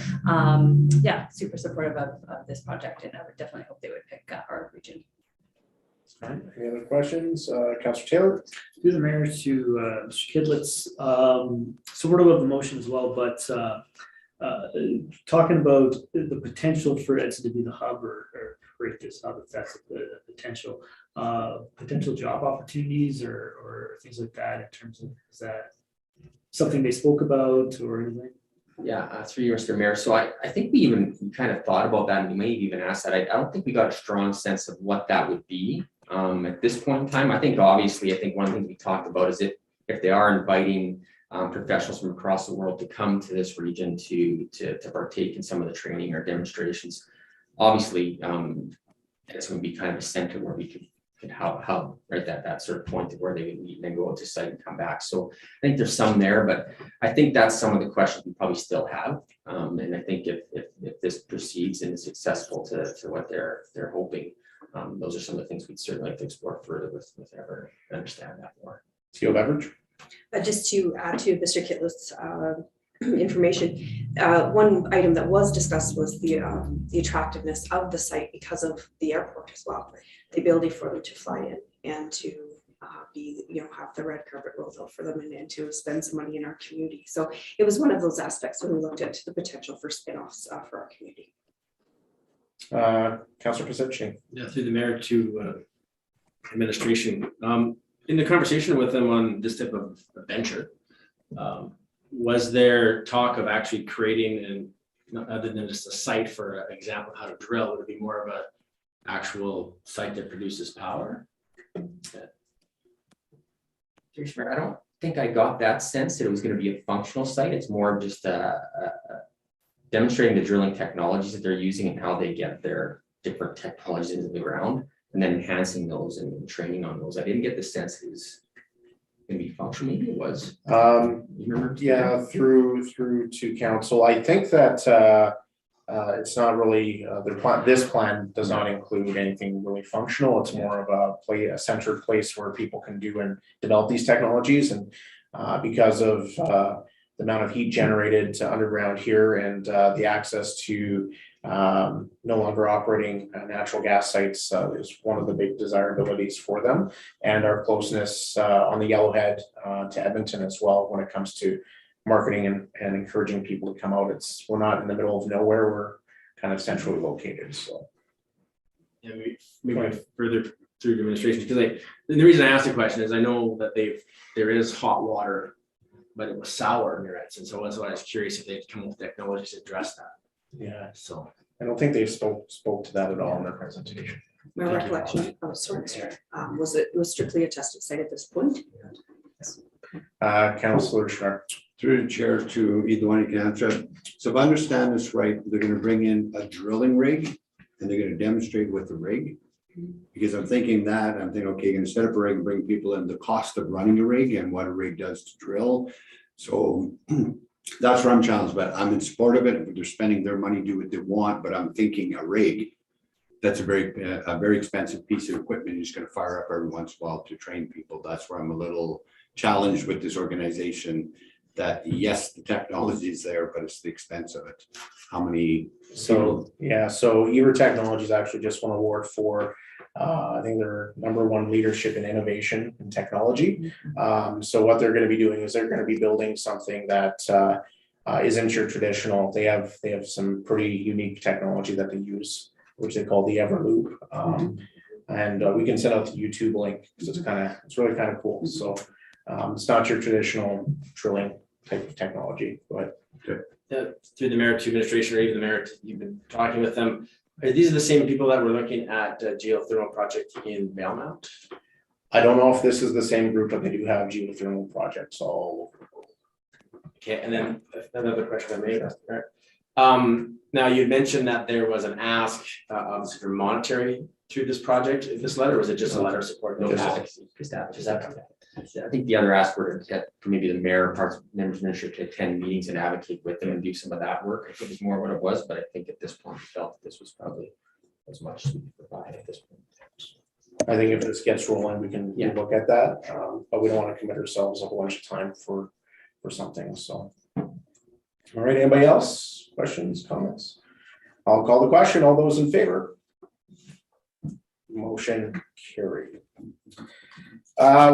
super supportive of this project, and I would definitely hope they would pick our region. Any other questions? Councillor Taylor? Through the mayor to Mr. Kidlitz, supportive of the motion as well, but talking about the potential for Edson to be the hub or create this hub, if that's the potential job opportunities or things like that in terms of, is that something they spoke about or anything? Yeah, through you, Mr. Mayor. So I think we even kind of thought about that, and we may have even asked that. I don't think we got a strong sense of what that would be. At this point in time, I think obviously, I think one thing we talked about is if they are inviting professionals from across the world to come to this region to partake in some of the training or demonstrations, obviously, it's going to be kind of a center where we could help right that sort of point where they would meet and then go out to site and come back. So I think there's some there, but I think that's some of the questions we probably still have. And I think if this proceeds and is successful to what they're hoping, those are some of the things we'd certainly like to explore further with Ever and understand that more. Theo Beveridge? Just to add to Mr. Kittl's information, one item that was discussed was the attractiveness of the site because of the airport as well. The ability for them to fly in and to have the red carpet rolled out for them and to spend some money in our community. So it was one of those aspects when we looked at the potential for spin-offs for our community. Councillor Pacicci. Yeah, through the mayor to administration. In the conversation with them on this type of venture, was there talk of actually creating other than just a site for an example of how to drill? Would it be more of a actual site that produces power? I don't think I got that sense that it was going to be a functional site. It's more of just demonstrating the drilling technologies that they're using and how they get their different technologies into the ground, and then enhancing those and training on those. I didn't get the sense it was going to be functional. Maybe it was. You remember? Yeah, through to council. I think that it's not really their plan. This plan does not include anything really functional. It's more of a centered place where people can do and develop these technologies. And because of the amount of heat generated underground here and the access to no longer operating natural gas sites is one of the big desirabilities for them, and our closeness on the Yellowhead to Edmonton as well when it comes to marketing and encouraging people to come out. We're not in the middle of nowhere, we're kind of centrally located. So yeah, maybe further through the administration, because the reason I asked the question is I know that there is hot water, but it was sour near Edson. So that's why I was curious if they'd come up with technologies to address that. Yeah, so I don't think they spoke to that at all in their presentation. My recollection, was it was strictly a tested site at this point. Councillor Schnarr. Through the chair to either one, you can answer. So if I understand this right, they're going to bring in a drilling rig and they're going to demonstrate with the rig. Because I'm thinking, okay, you're going to set up a rig and bring people in the cost of running a rig and what a rig does to drill. So that's where I'm challenged, but I'm in support of it. If they're spending their money, do what they want, but I'm thinking a rig, that's a very expensive piece of equipment. You're just going to fire up every once in a while to train people. That's where I'm a little challenged with this organization, that yes, the technology is there, but it's the expense of it. How many? So Ever Technologies actually just won an award for I think they're #1 leadership in innovation and technology. So what they're going to be doing is they're going to be building something that isn't your traditional. They have some pretty unique technology that they use, which they call the Everloop. And we can send out the YouTube link because it's really kind of cool. So it's not your traditional drilling type of technology. Go ahead. Through the mayor to administration, or even the mayor, you've been talking with them. These are the same people that were looking at geothermal project in Valemount? I don't know if this is the same group, but they do have geothermal projects all over the world. Okay, and then another question I made. Now you mentioned that there was an ask for monetary through this project, this letter, or was it just a letter of support? No advocacy. Just advocacy. I think the other ask were to get maybe the mayor and parts members of ministry to attend meetings and advocate with them and do some of that work. I think it's more what it was, but I think at this point we felt that this was probably as much as we could provide at this point. I think if this gets rolling, we can look at that, but we don't want to commit ourselves a whole bunch of time for something. So, all right, anybody else? Questions, comments? I'll call the question. All those in favor? Motion carried.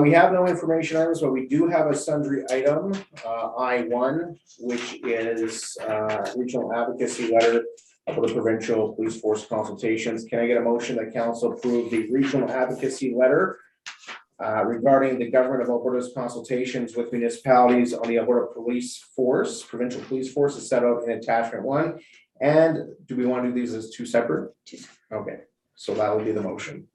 We have no information items, but we do have a sundry item, I-1, which is regional advocacy letter for the provincial police force consultations. Can I get a motion that council approve the regional advocacy letter regarding the government of Alberta's consultations with municipalities on the Alberta police force, provincial police force is set out in attachment 1. And do we want to do these as two separate? Okay, so that will be the motion.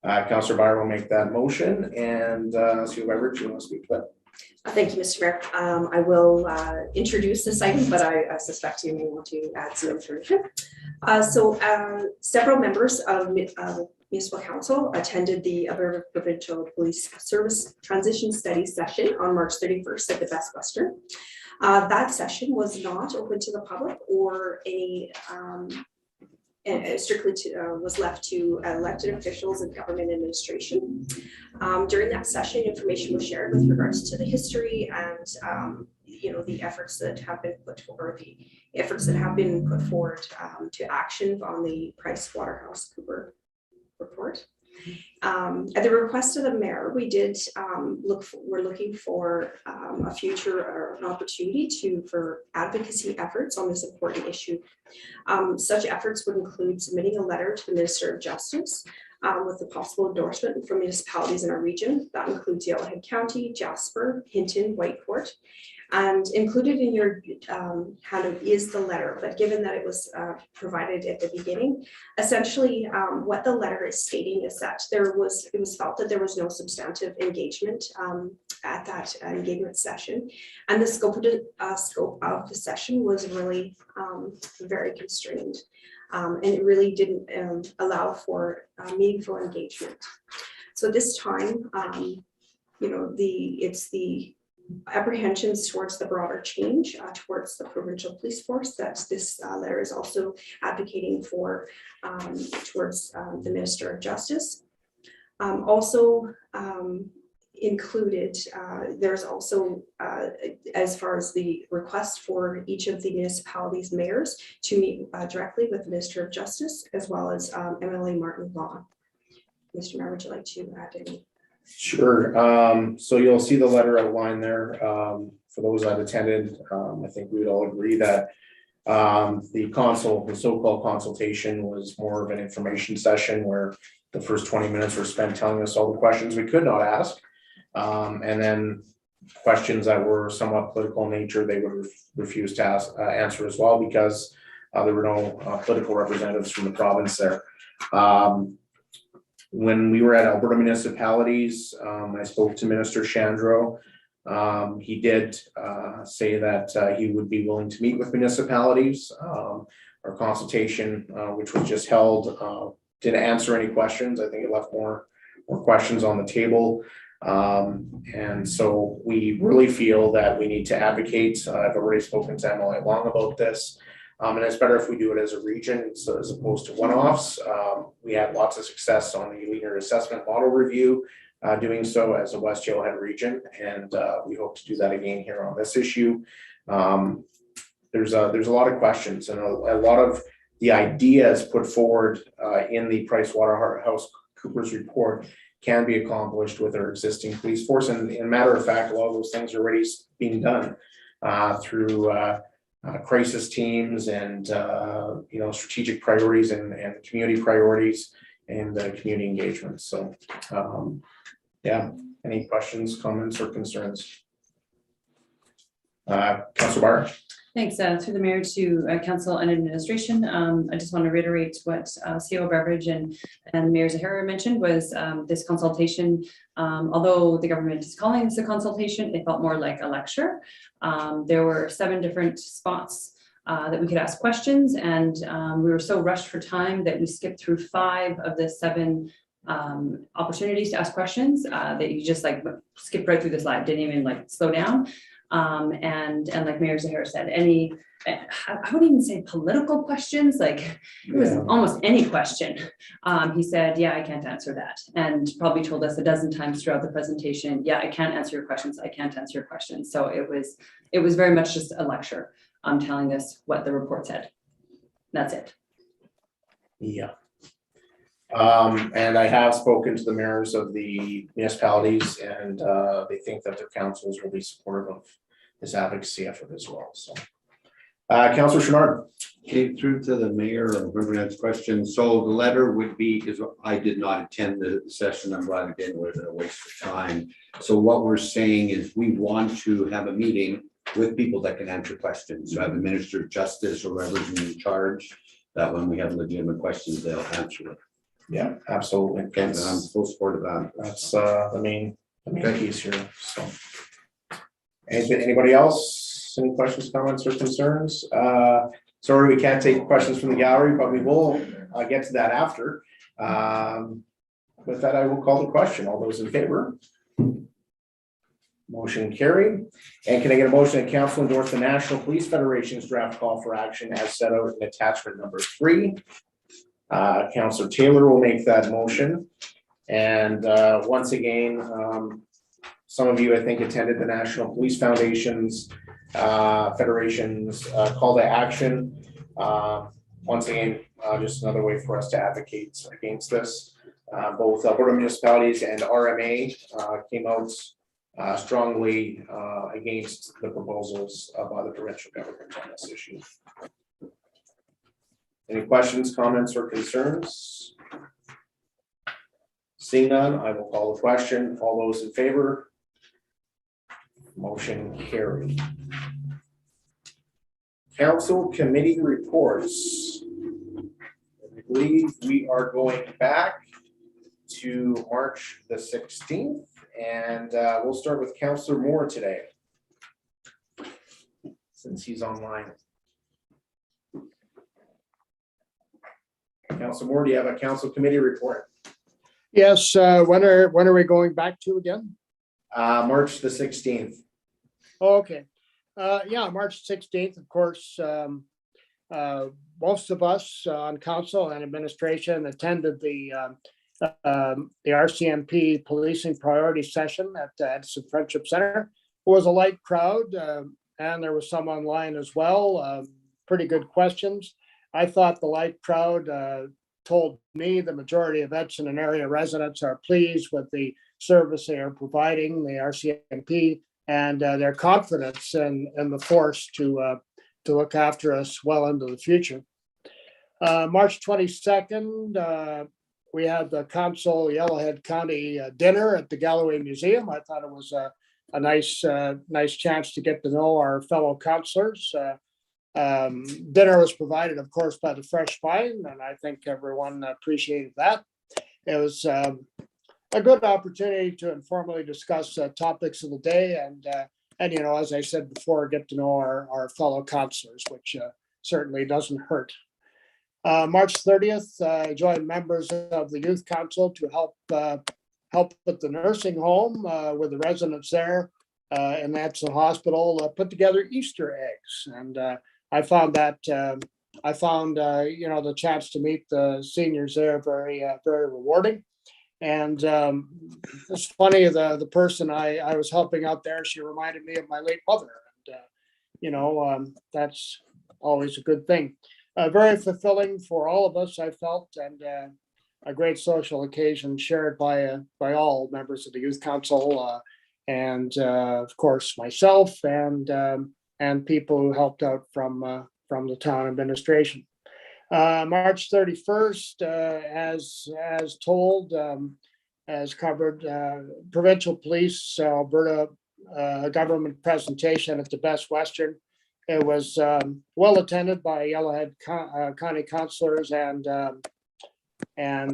Councillor Byer will make that motion, and CEO Beveridge, you want to speak to that? Thank you, Mr. Mayor. I will introduce this item, but I suspect you may want to add some information. Several members of Municipal Council attended the Alberta Provincial Police Service Transition Study session on March 31st at the Best Western. That session was not open to the public or any and strictly was left to elected officials and government administration. During that session, information was shared with regards to the history and the efforts that have been put forward, to action on the PricewaterhouseCoopers report. At the request of the mayor, we did we're looking for a future or an opportunity for advocacy efforts on this important issue. Such efforts would include submitting a letter to the Minister of Justice with the possible endorsement from municipalities in our region. That includes Yellowhead County, Jasper, Hinton, Whitecourt. And included in your handout is the letter, but given that it was provided at the beginning, essentially what the letter is stating is that it was felt that there was no substantive engagement at that engagement session, and the scope of the session was really very constrained, and it really didn't allow for meaningful engagement. So this time, it's the apprehensions towards the broader change towards the provincial police force that this letter is also advocating for towards the Minister of Justice. Also included, there's also as far as the request for each of the municipalities' mayors to meet directly with the Minister of Justice as well as MLA Martin Law. Mr. Mayor, would you like to add any? Sure. So you'll see the letter outlined there. For those that attended, I think we would all agree that the so-called consultation was more of an information session where the first 20 minutes were spent telling us all the questions we could not ask. And then questions that were somewhat political in nature, they would refuse to answer as well because there were no political representatives from the province there. When we were at Alberta Municipalities, I spoke to Minister Shandro. He did say that he would be willing to meet with municipalities. Our consultation, which was just held, didn't answer any questions. I think it left more questions on the table. And so we really feel that we need to advocate. I've already spoken to MLA Long about this. And it's better if we do it as a region so as opposed to one-offs. We had lots of success on the leader assessment model review, doing so as a West Yellowhead region, and we hope to do that again here on this issue. There's a lot of questions and a lot of the ideas put forward in the PricewaterhouseCoopers report can be accomplished with our existing police force. And in matter of fact, a lot of those things are already being done through crisis teams and strategic priorities and community priorities and community engagement. So any questions, comments, or concerns? Councilor Byer. Thanks. Through the mayor to council and administration. I just want to reiterate what CEO Beveridge and Mayor Zahara mentioned was this consultation, although the government is calling this a consultation, it felt more like a lecture. There were 7 different spots that we could ask questions, and we were so rushed for time that we skipped through 5 of the 7 opportunities to ask questions that you just skipped right through the slide, didn't even slow down. And like Mayor Zahara said, I wouldn't even say political questions, it was almost any question. He said, yeah, I can't answer that. And probably told us a dozen times throughout the presentation, yeah, I can't answer your questions. I can't answer your questions. So it was very much just a lecture telling us what the report said. That's it. Yeah. And I have spoken to the mayors of the municipalities, and they think that their councils will be supportive of this advocacy effort as well. So, Councillor Chouinard. Okay, through to the mayor of Riverhead's question. So the letter would be, because I did not attend the session, I'm glad I didn't, it was a waste of time. So what we're saying is we want to have a meeting with people that can answer questions. So have the Minister of Justice or whoever's in charge, that when we have legitimate questions, they'll answer it. Yeah, absolutely. And I'm full support of that. That's the main piece here, so. Anybody else? Any questions, comments, or concerns? Sorry, we can't take questions from the gallery, but we will get to that after. With that, I will call the question. All those in favor? Motion carried. And can I get a motion that council endorse the National Police Federation's draft call for action as set out in attachment number 3? Councillor Taylor will make that motion. And once again, some of you, I think, attended the National Police Foundation's Federation's call to action. Once again, just another way for us to advocate against this. Both Alberta municipalities and RMA came out strongly against the proposals by the provincial government on this issue. Any questions, comments, or concerns? Seeing none, I will call the question. All those in favor? Motion carried. Council committee reports. I believe we are going back to March the 16th, and we'll start with Councillor Moore today, since he's online. Councillor Moore, do you have a council committee report? Yes, when are we going back to again? March the 16th. Okay, yeah, March 16th, of course. Most of us on council and administration attended the RCMP policing priority session at the Edson Friendship Center. It was a light crowd, and there was some online as well. Pretty good questions. I thought the light crowd told me the majority of Edson and area residents are pleased with the service they are providing, the RCMP, and their confidence in the force to look after us well into the future. March 22nd, we had the Council Yellowhead County dinner at the Galloway Museum. I thought it was a nice chance to get to know our fellow councillors. Dinner was provided, of course, by the Fresh Vine, and I think everyone appreciated that. It was a good opportunity to informally discuss topics of the day, and you know, as I said before, get to know our fellow councillors, which certainly doesn't hurt. March 30th, I joined members of the Youth Council to help with the nursing home with the residents there in the Edson Hospital put together Easter eggs, and I found you know, the chance to meet the seniors there very rewarding. And it's funny, the person I was helping out there, she reminded me of my late mother, and you know, that's always a good thing. Very fulfilling for all of us, I felt, and a great social occasion shared by all members of the Youth Council, and of course myself and people who helped out from the town administration. March 31st, as told, as covered, provincial police Alberta government presentation at the Best Western. It was well attended by Yellowhead County councillors and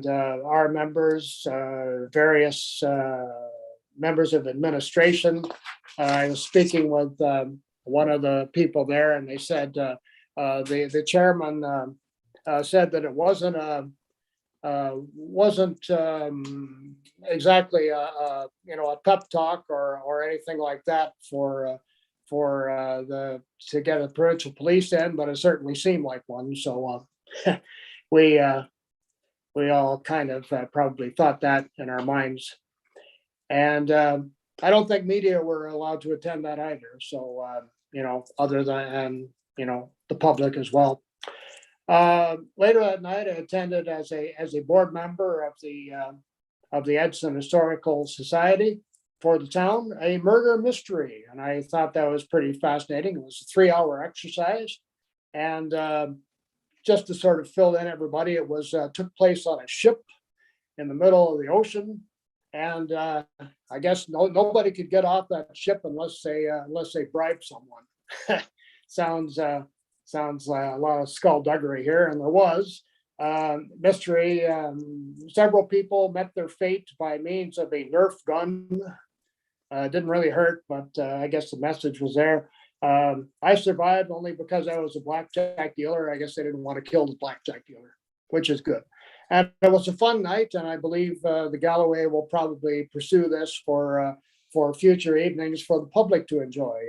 our members, various members of administration. I was speaking with one of the people there, and they said the chairman said that it wasn't exactly a you know, a pep talk or anything like that for to get a provincial police in, but it certainly seemed like one. So we all kind of probably thought that in our minds, and I don't think media were allowed to attend that either. So you know, other than you know, the public as well. Later that night, I attended as a board member of the Edson Historical Society for the town, a murder mystery, and I thought that was pretty fascinating. It was a 3-hour exercise, and just to sort of fill in everybody, it was took place on a ship in the middle of the ocean, and I guess nobody could get off that ship unless they bribed someone. Sounds like a lot of skullduggery here, and there was. mystery. Several people met their fate by means of a Nerf gun. Didn't really hurt, but I guess the message was there. I survived only because I was a blackjack dealer. I guess they didn't want to kill the blackjack dealer, which is good. And it was a fun night, and I believe the Galloway will probably pursue this for future evenings for the public to enjoy.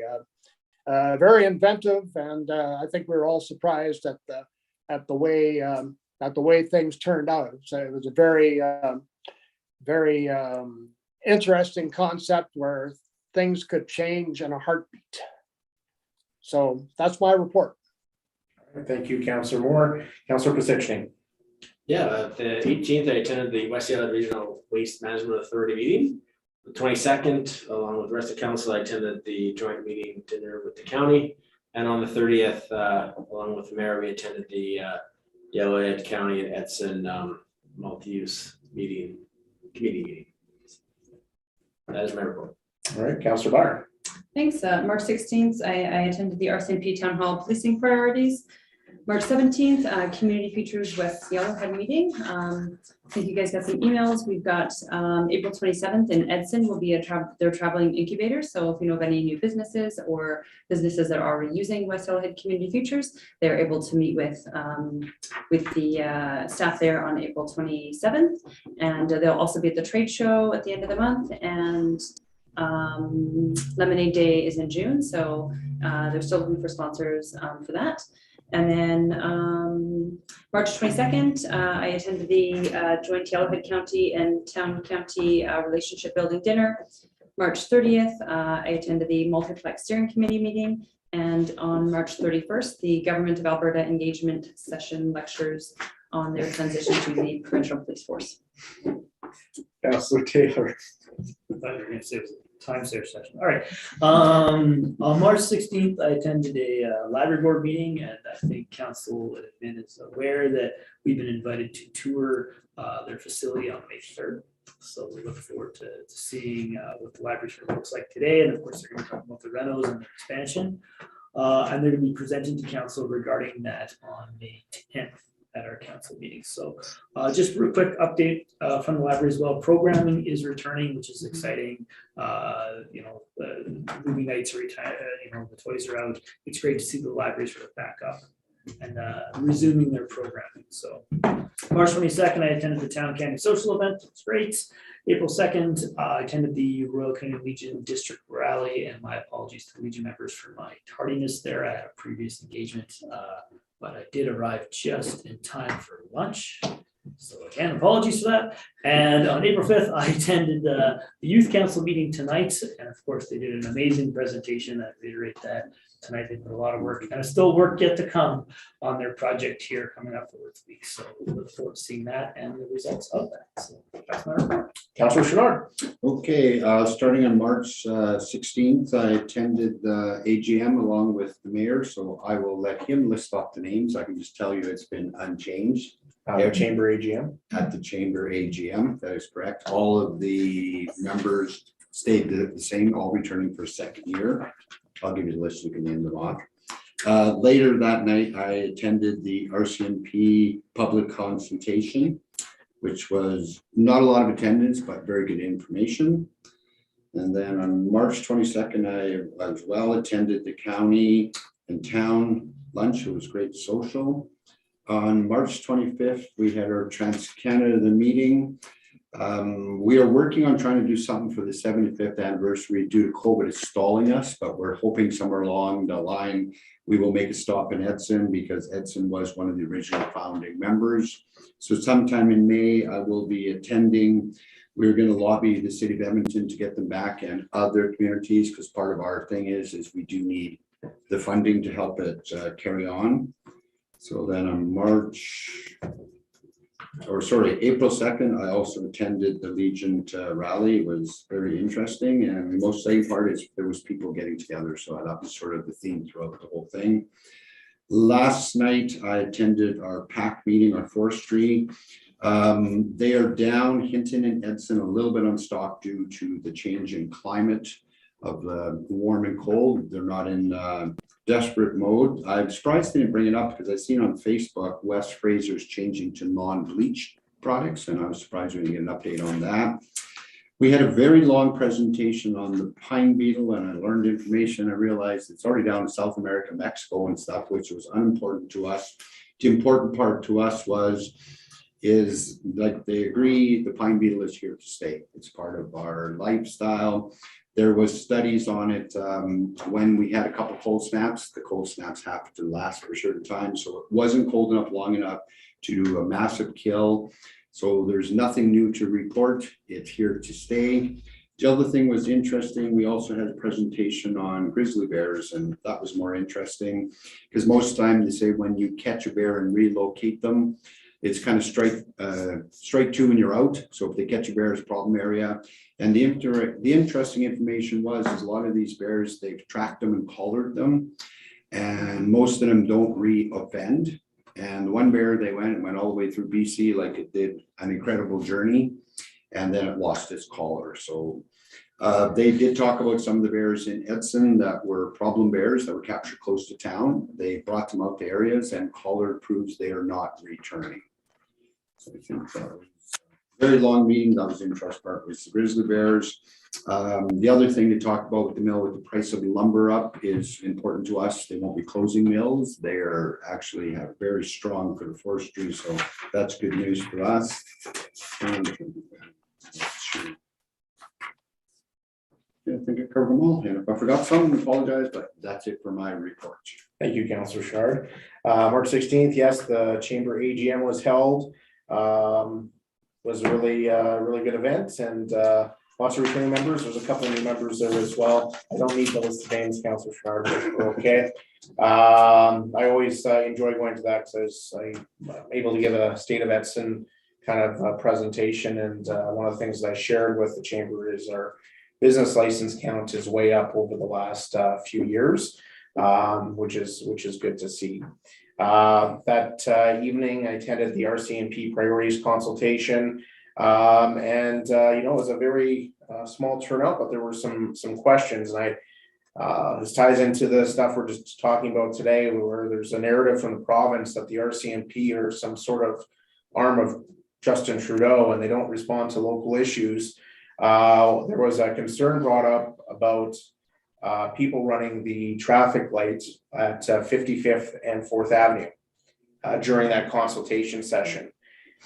Very inventive, and I think we were all surprised at the way things turned out. So it was a very interesting concept where things could change in a heartbeat. So that's my report. Thank you, Councillor Moore. Councillor Pisichny. Yeah, the 18th, I attended the West Island Regional Waste Management Authority meeting. The 22nd, along with the rest of council, I attended the joint meeting dinner with the county. And on the 30th, along with the mayor, we attended the Yellowhead County and Edson multi-use committee meeting. That is my report. All right, Councillor Byer. Thanks. March 16th, I attended the RCMP Town Hall Policing Priorities. March 17th, Community Features West Yellowhead meeting. I think you guys got some emails. We've got April 27th in Edson will be their traveling incubator. So if you know of any new businesses or businesses that are already using West Yellowhead Community Features, they're able to meet with the staff there on April 27th. And they'll also be at the trade show at the end of the month. And Lemonade Day is in June. So they're still looking for sponsors for that. And then March 22nd, I attended the joint Yellowhead County and Town County Relationship Building Dinner. March 30th, I attended the Multiplex Steering Committee meeting. And on March 31st, the Government of Alberta Engagement Session lectures on their transition to the provincial police force. Councillor Taylor. Time saver session. All right. On March 16th, I attended a library board meeting, and I think council admin is aware that we've been invited to tour their facility on May 3rd. So we look forward to seeing what the library looks like today. And of course, they're going to talk about the renos and the expansion. And they're going to be presenting to council regarding that on May 10th. At our council meeting. So just a quick update from the library as well. Programming is returning, which is exciting. The movie nights are retired, the toys are out. It's great to see the libraries sort of back up and resuming their programming. So March 22nd, I attended the Town County Social event. It was great. April 2nd, I attended the Royal Canadian Legion District Rally, and my apologies to Legion members for my tardiness there. I had a previous engagement, but I did arrive just in time for lunch. So again, apologies for that. And on April 5th, I attended the Youth Council meeting tonight. And of course, they did an amazing presentation. I reiterate that tonight they put a lot of work and still work yet to come on their project here coming up for this week. So we look forward to seeing that and the results of that. So that's my report. Councillor Chouinard. Okay, starting on March 16th, I attended the AGM along with the mayor, so I will let him list off the names. I can just tell you it's been unchanged. Chamber AGM? At the Chamber AGM, that is correct. All of the members stayed the same, all returning for a second year. I'll give you the list, you can name them off. Later that night, I attended the RCMP public consultation, which was not a lot of attendance, but very good information. And then on March 22nd, I as well attended the county and town lunch. It was great social. On March 25th, we had our Trans-Canada meeting. We are working on trying to do something for the 75th anniversary. Due to COVID, it's stalling us, but we're hoping somewhere along the line we will make a stop in Edson, because Edson was one of the original founding members. So sometime in May, I will be attending. We're going to lobby the city of Edmonton to get them back and other communities, because part of our thing is we do need the funding to help it carry on. So then on April 2nd, I also attended the Legion rally. It was very interesting, and the most exciting part is there was people getting together. So that was sort of the theme throughout the whole thing. Last night, I attended our PAC meeting, our forestry. They are down, Hinton and Edson, a little bit on stock due to the change in climate of the warm and cold. They're not in desperate mode. I'm surprised they didn't bring it up because I seen on Facebook, West Fraser's changing to non-bleach products, and I was surprised we didn't get an update on that. We had a very long presentation on the pine beetle, and I learned information. I realized it's already down in South America, Mexico and stuff, which was unimportant to us. The important part to us is like they agree the pine beetle is here to stay. It's part of our lifestyle. There was studies on it when we had a couple cold snaps. The cold snaps have to last for a certain time, so it wasn't cold enough long enough to do a massive kill. So there's nothing new to report. It's here to stay. The other thing was interesting. We also had a presentation on grizzly bears, and that was more interesting because most of the time they say when you catch a bear and relocate them, it's kind of strike two and you're out. So if they catch a bear, it's a problem area. And the interesting information was a lot of these bears, they've tracked them and collared them, and most of them don't re-offend. And one bear, they went all the way through BC, like it did an incredible journey, and then it lost its collar. So they did talk about some of the bears in Edson that were problem bears that were captured close to town. They brought them out to areas, and collar proves they are not returning. So I think that was a very long meeting. That was the interesting part was the grizzly bears. The other thing to talk about with the mill, with the price of lumber up, is important to us. They won't be closing mills. They are actually very strong for the forestry, so that's good news for us. I think I covered them all, and if I forgot something, I apologize, but that's it for my report. Thank you, Councillor Shard. March 16th, yes, the Chamber AGM was held. Was a really good event, and lots of returning members. There's a couple of new members there as well. I don't need those names, Councillor Shard, but we're okay. I always enjoy going to that because I'm able to give a State of Edson kind of presentation, and one of the things that I shared with the Chamber is our business license count is way up over the last few years, which is good to see. That evening, I attended the RCMP priorities consultation, and it was a very small turnout, but there were some questions, and this ties into the stuff we're just talking about today, where there's a narrative from the province that the RCMP are some sort of arm of Justin Trudeau, and they don't respond to local issues. There was a concern brought up about people running the traffic lights at 55th and 4th Avenue during that consultation session.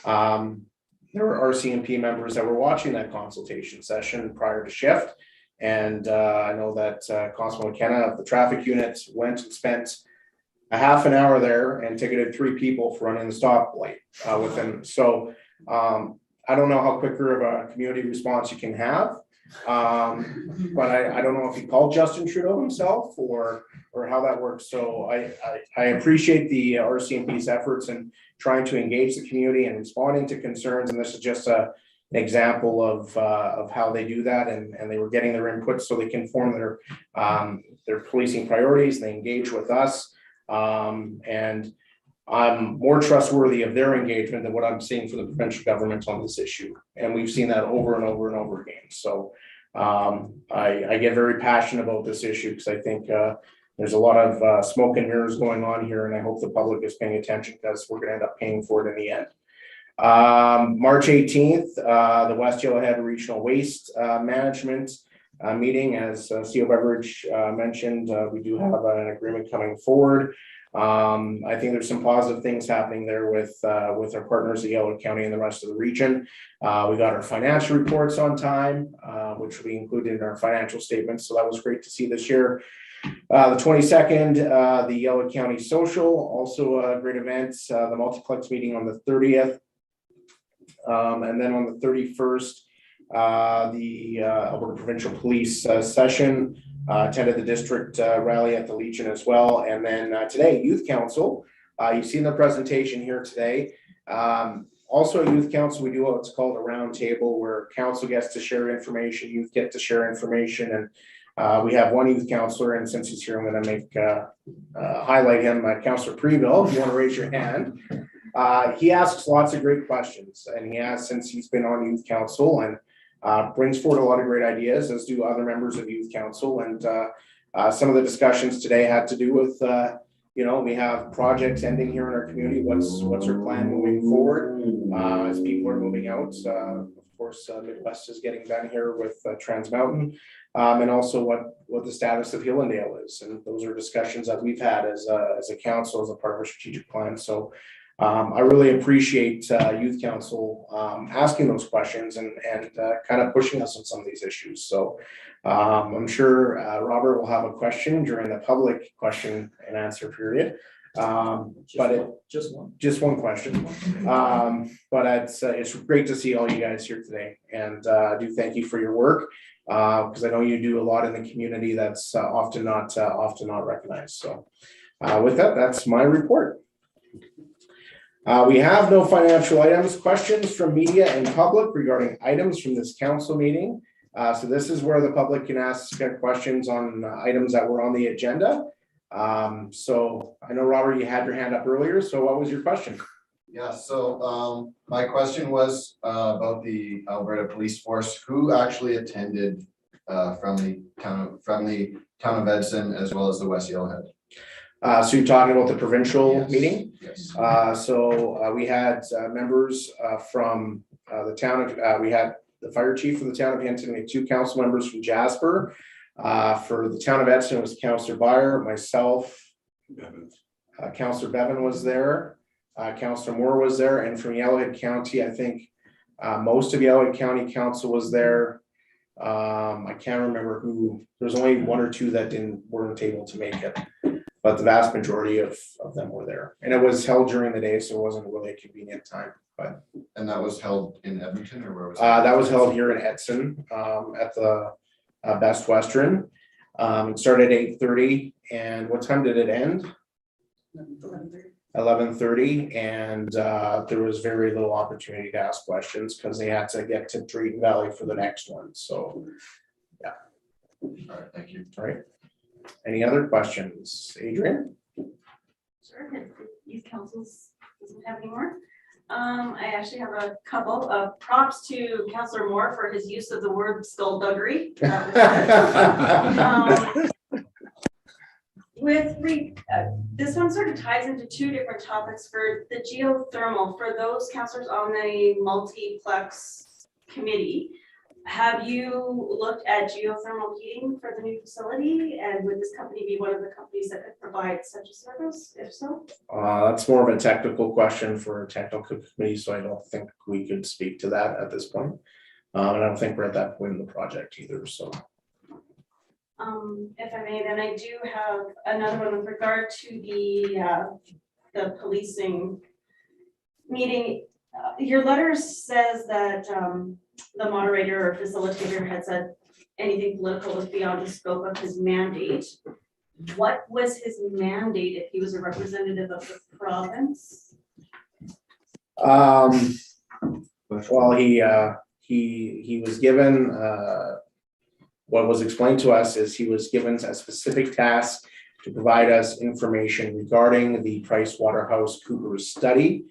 There were RCMP members that were watching that consultation session prior to shift, and I know that Constable McKenna of the traffic unit went and spent a half an hour there and ticketed 3 people for running the stoplight with them. So I don't know how quicker of a community response you can have. But I don't know if he called Justin Trudeau himself or how that works. So I appreciate the RCMP's efforts in trying to engage the community and responding to concerns. And this is just an example of how they do that. And they were getting their input so they can form their policing priorities. They engage with us. And I'm more trustworthy of their engagement than what I'm seeing from the provincial government on this issue. And we've seen that over and over and over again. So I get very passionate about this issue because I think there's a lot of smoke and mirrors going on here, and I hope the public is paying attention because we're going to end up paying for it in the end. March 18th, the West Yellowhead Regional Waste Management meeting, as CO Beveridge mentioned, we do have an agreement coming forward. I think there's some positive things happening there with our partners at Yellowhead County and the rest of the region. We got our financial reports on time, which will be included in our financial statements. So that was great to see this year. The 22nd, the Yellowhead County Social, also a great event. The multiplex meeting on the 30th. And then on the 31st, the Alberta Provincial Police session. Attended the district rally at the Legion as well. And then today, Youth Council. You've seen the presentation here today. Also at Youth Council, we do what's called a round table where council gets to share information, youth get to share information. And we have one youth counselor, and since he's here, I'm going to make highlight him, Councillor Preville, if you want to raise your hand. He asks lots of great questions, and he has since he's been on Youth Council, and brings forward a lot of great ideas, as do other members of Youth Council. And Some of the discussions today had to do with, we have projects ending here in our community. What's our plan moving forward? As people are moving out, of course, Midwest is getting done here with Trans Mountain. And also what the status of Hillendale is. And those are discussions that we've had as a council, as a part of our strategic plan. So I really appreciate Youth Council asking those questions and kind of pushing us on some of these issues. So I'm sure Robert will have a question during the public question and answer period. Just one question. But it's great to see all you guys here today, and I do thank you for your work, because I know you do a lot in the community that's often not recognized. So with that, that's my report. We have no financial items. Questions from media and public regarding items from this council meeting. So this is where the public can ask questions on items that were on the agenda. So I know, Robert, you had your hand up earlier. So what was your question? Yeah, so my question was about the Alberta Police Force. Who actually attended from the town of Edson as well as the West Yellowhead? So you're talking about the provincial meeting? Yes. So we had members from the town of, we had the fire chief for the town of Hinton. We had 2 council members from Jasper. For the town of Edson, it was Councillor Byer, myself, Councillor Bevan was there, Councillor Moore was there, and from Yellowhead County, I think most of Yellowhead County Council was there. I can't remember who. There's only 1 or 2 that weren't able to make it, but the vast majority of them were there. And it was held during the day, so it wasn't really a convenient time. And that was held in Edmonton, or where was that was held here in Edson at the Best Western. It started at 8:30, and what time did it end? 11:30, and there was very little opportunity to ask questions because they had to get to Drayton Valley for the next one. So, yeah. All right, thank you. All right. Any other questions, Adrian? Sure. Youth Councils doesn't have any more. I actually have a couple of props to Councillor Moore for his use of the word skullduggery. This one sort of ties into 2 different topics for the geothermal. For those councillors on the multiplex committee, have you looked at geothermal heating for the new facility? And would this company be one of the companies that could provide such a service? If so? That's more of a technical question for a technical committee, so I don't think we could speak to that at this point. And I don't think we're at that point in the project either. So, if I may, then I do have another one with regard to the policing meeting. Your letter says that the moderator or facilitator had said anything political was beyond the scope of his mandate. What was his mandate if he was a representative of the province? Well, he was given what was explained to us is he was given a specific task to provide us information regarding the PricewaterhouseCoopers study.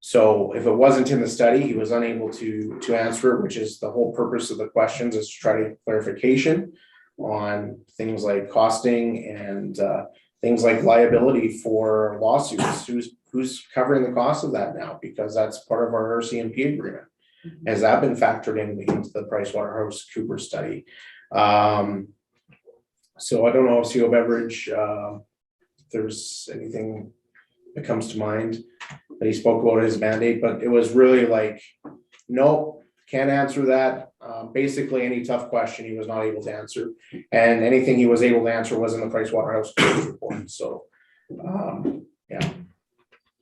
So if it wasn't in the study, he was unable to answer it, which is the whole purpose of the questions, is to try to get clarification on things like costing and things like liability for lawsuits. Who's covering the cost of that now? Because that's part of our RCMP agreement. Has that been factored into the PricewaterhouseCoopers study? So I don't know if CO Beverage, if there's anything that comes to mind that he spoke about his mandate, but it was really like, nope, can't answer that. Basically, any tough question he was not able to answer, and anything he was able to answer was in the PricewaterhouseCoopers report. So, yeah.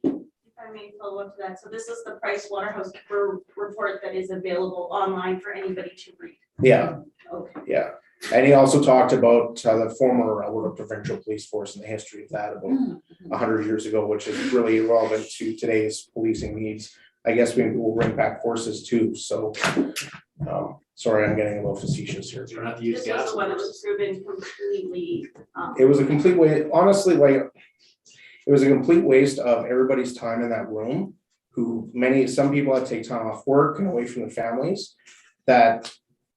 If I may follow up to that, so this is the PricewaterhouseCoopers report that is available online for anybody to read. Yeah. Okay. Yeah. And he also talked about the former Alberta Provincial Police Force and the history of that about 100 years ago, which is really relevant to today's policing needs. I guess we will bring back forces too. So, sorry, I'm getting a little facetious here. This was the one that was proven completely. It was a complete way, honestly, like it was a complete waste of everybody's time in that room. Some people had to take time off work and away from their families. That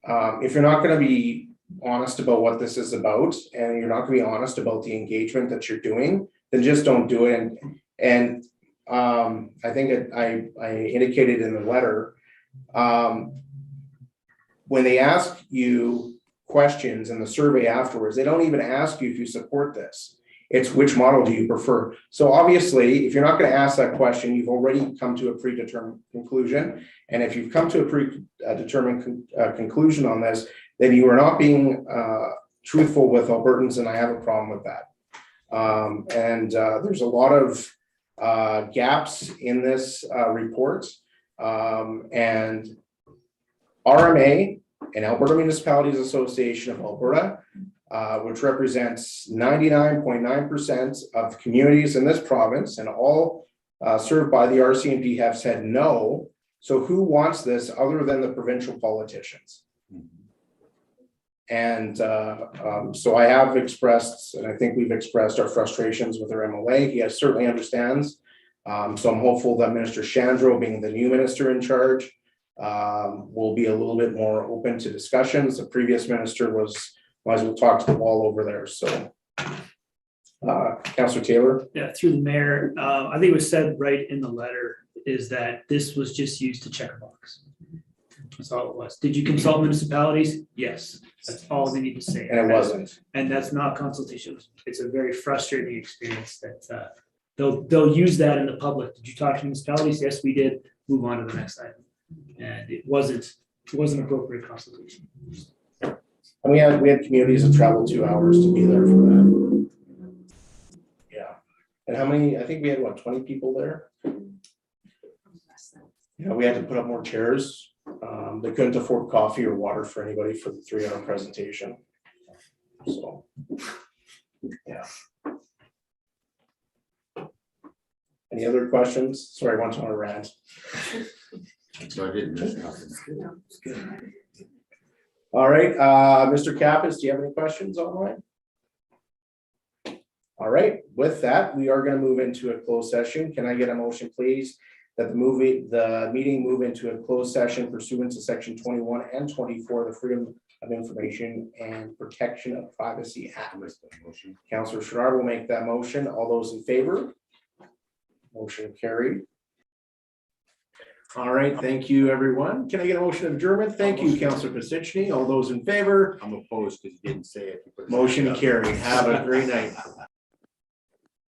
if you're not going to be honest about what this is about, and you're not gonna be honest about the engagement that you're doing, then just don't do it. And I think I indicated in the letter, when they ask you questions in the survey afterwards, they don't even ask you if you support this. It's which model do you prefer? So obviously, if you're not going to ask that question, you've already come to a predetermined conclusion. And if you've come to a predetermined conclusion on this, then you are not being truthful with Albertans, and I have a problem with that. There's a lot of gaps in this report. And RMA and Alberta Municipalities Association of Alberta, which represents 99.9% of communities in this province and all served by the RCMP, have said no. So who wants this other than the provincial politicians? And so I have expressed, and I think we've expressed our frustrations with our MLA. He certainly understands. So I'm hopeful that Minister Shandro, being the new minister in charge, will be a little bit more open to discussions. The previous minister was, might as well talk to the wall over there. So, Councillor Taylor. Yeah, through the mayor, I think it was said right in the letter is that this was just used to check a box. That's all it was. Did you consult municipalities? Yes, that's all they need to say. And it wasn't. And that's not consultation. It's a very frustrating experience that they'll use that in the public. Did you talk to municipalities? Yes, we did. Move on to the next item. And it wasn't appropriate consultation. And we had communities that traveled 2 hours to be there for that. Yeah. And how many, I think we had 20 people there? Yeah, we had to put up more chairs. They couldn't afford coffee or water for anybody for the 3-hour presentation. So, yeah. Any other questions? Sorry, I went on a rant. So I didn't miss nothing. All right, Mr. Kappas, do you have any questions online? All right, with that, we are going to move into a closed session. Can I get a motion, please, that the meeting move into a closed session pursuant to section 21 and 24 of the Freedom of Information and Protection of Privacy Act. Councillor Sherrard will make that motion. All those in favor? Motion carried. All right, thank you, everyone. Can I get a motion of adjournment? Thank you, Councillor Pisichny. All those in favor? I'm opposed because you didn't say it. Motion carried. Have a great night.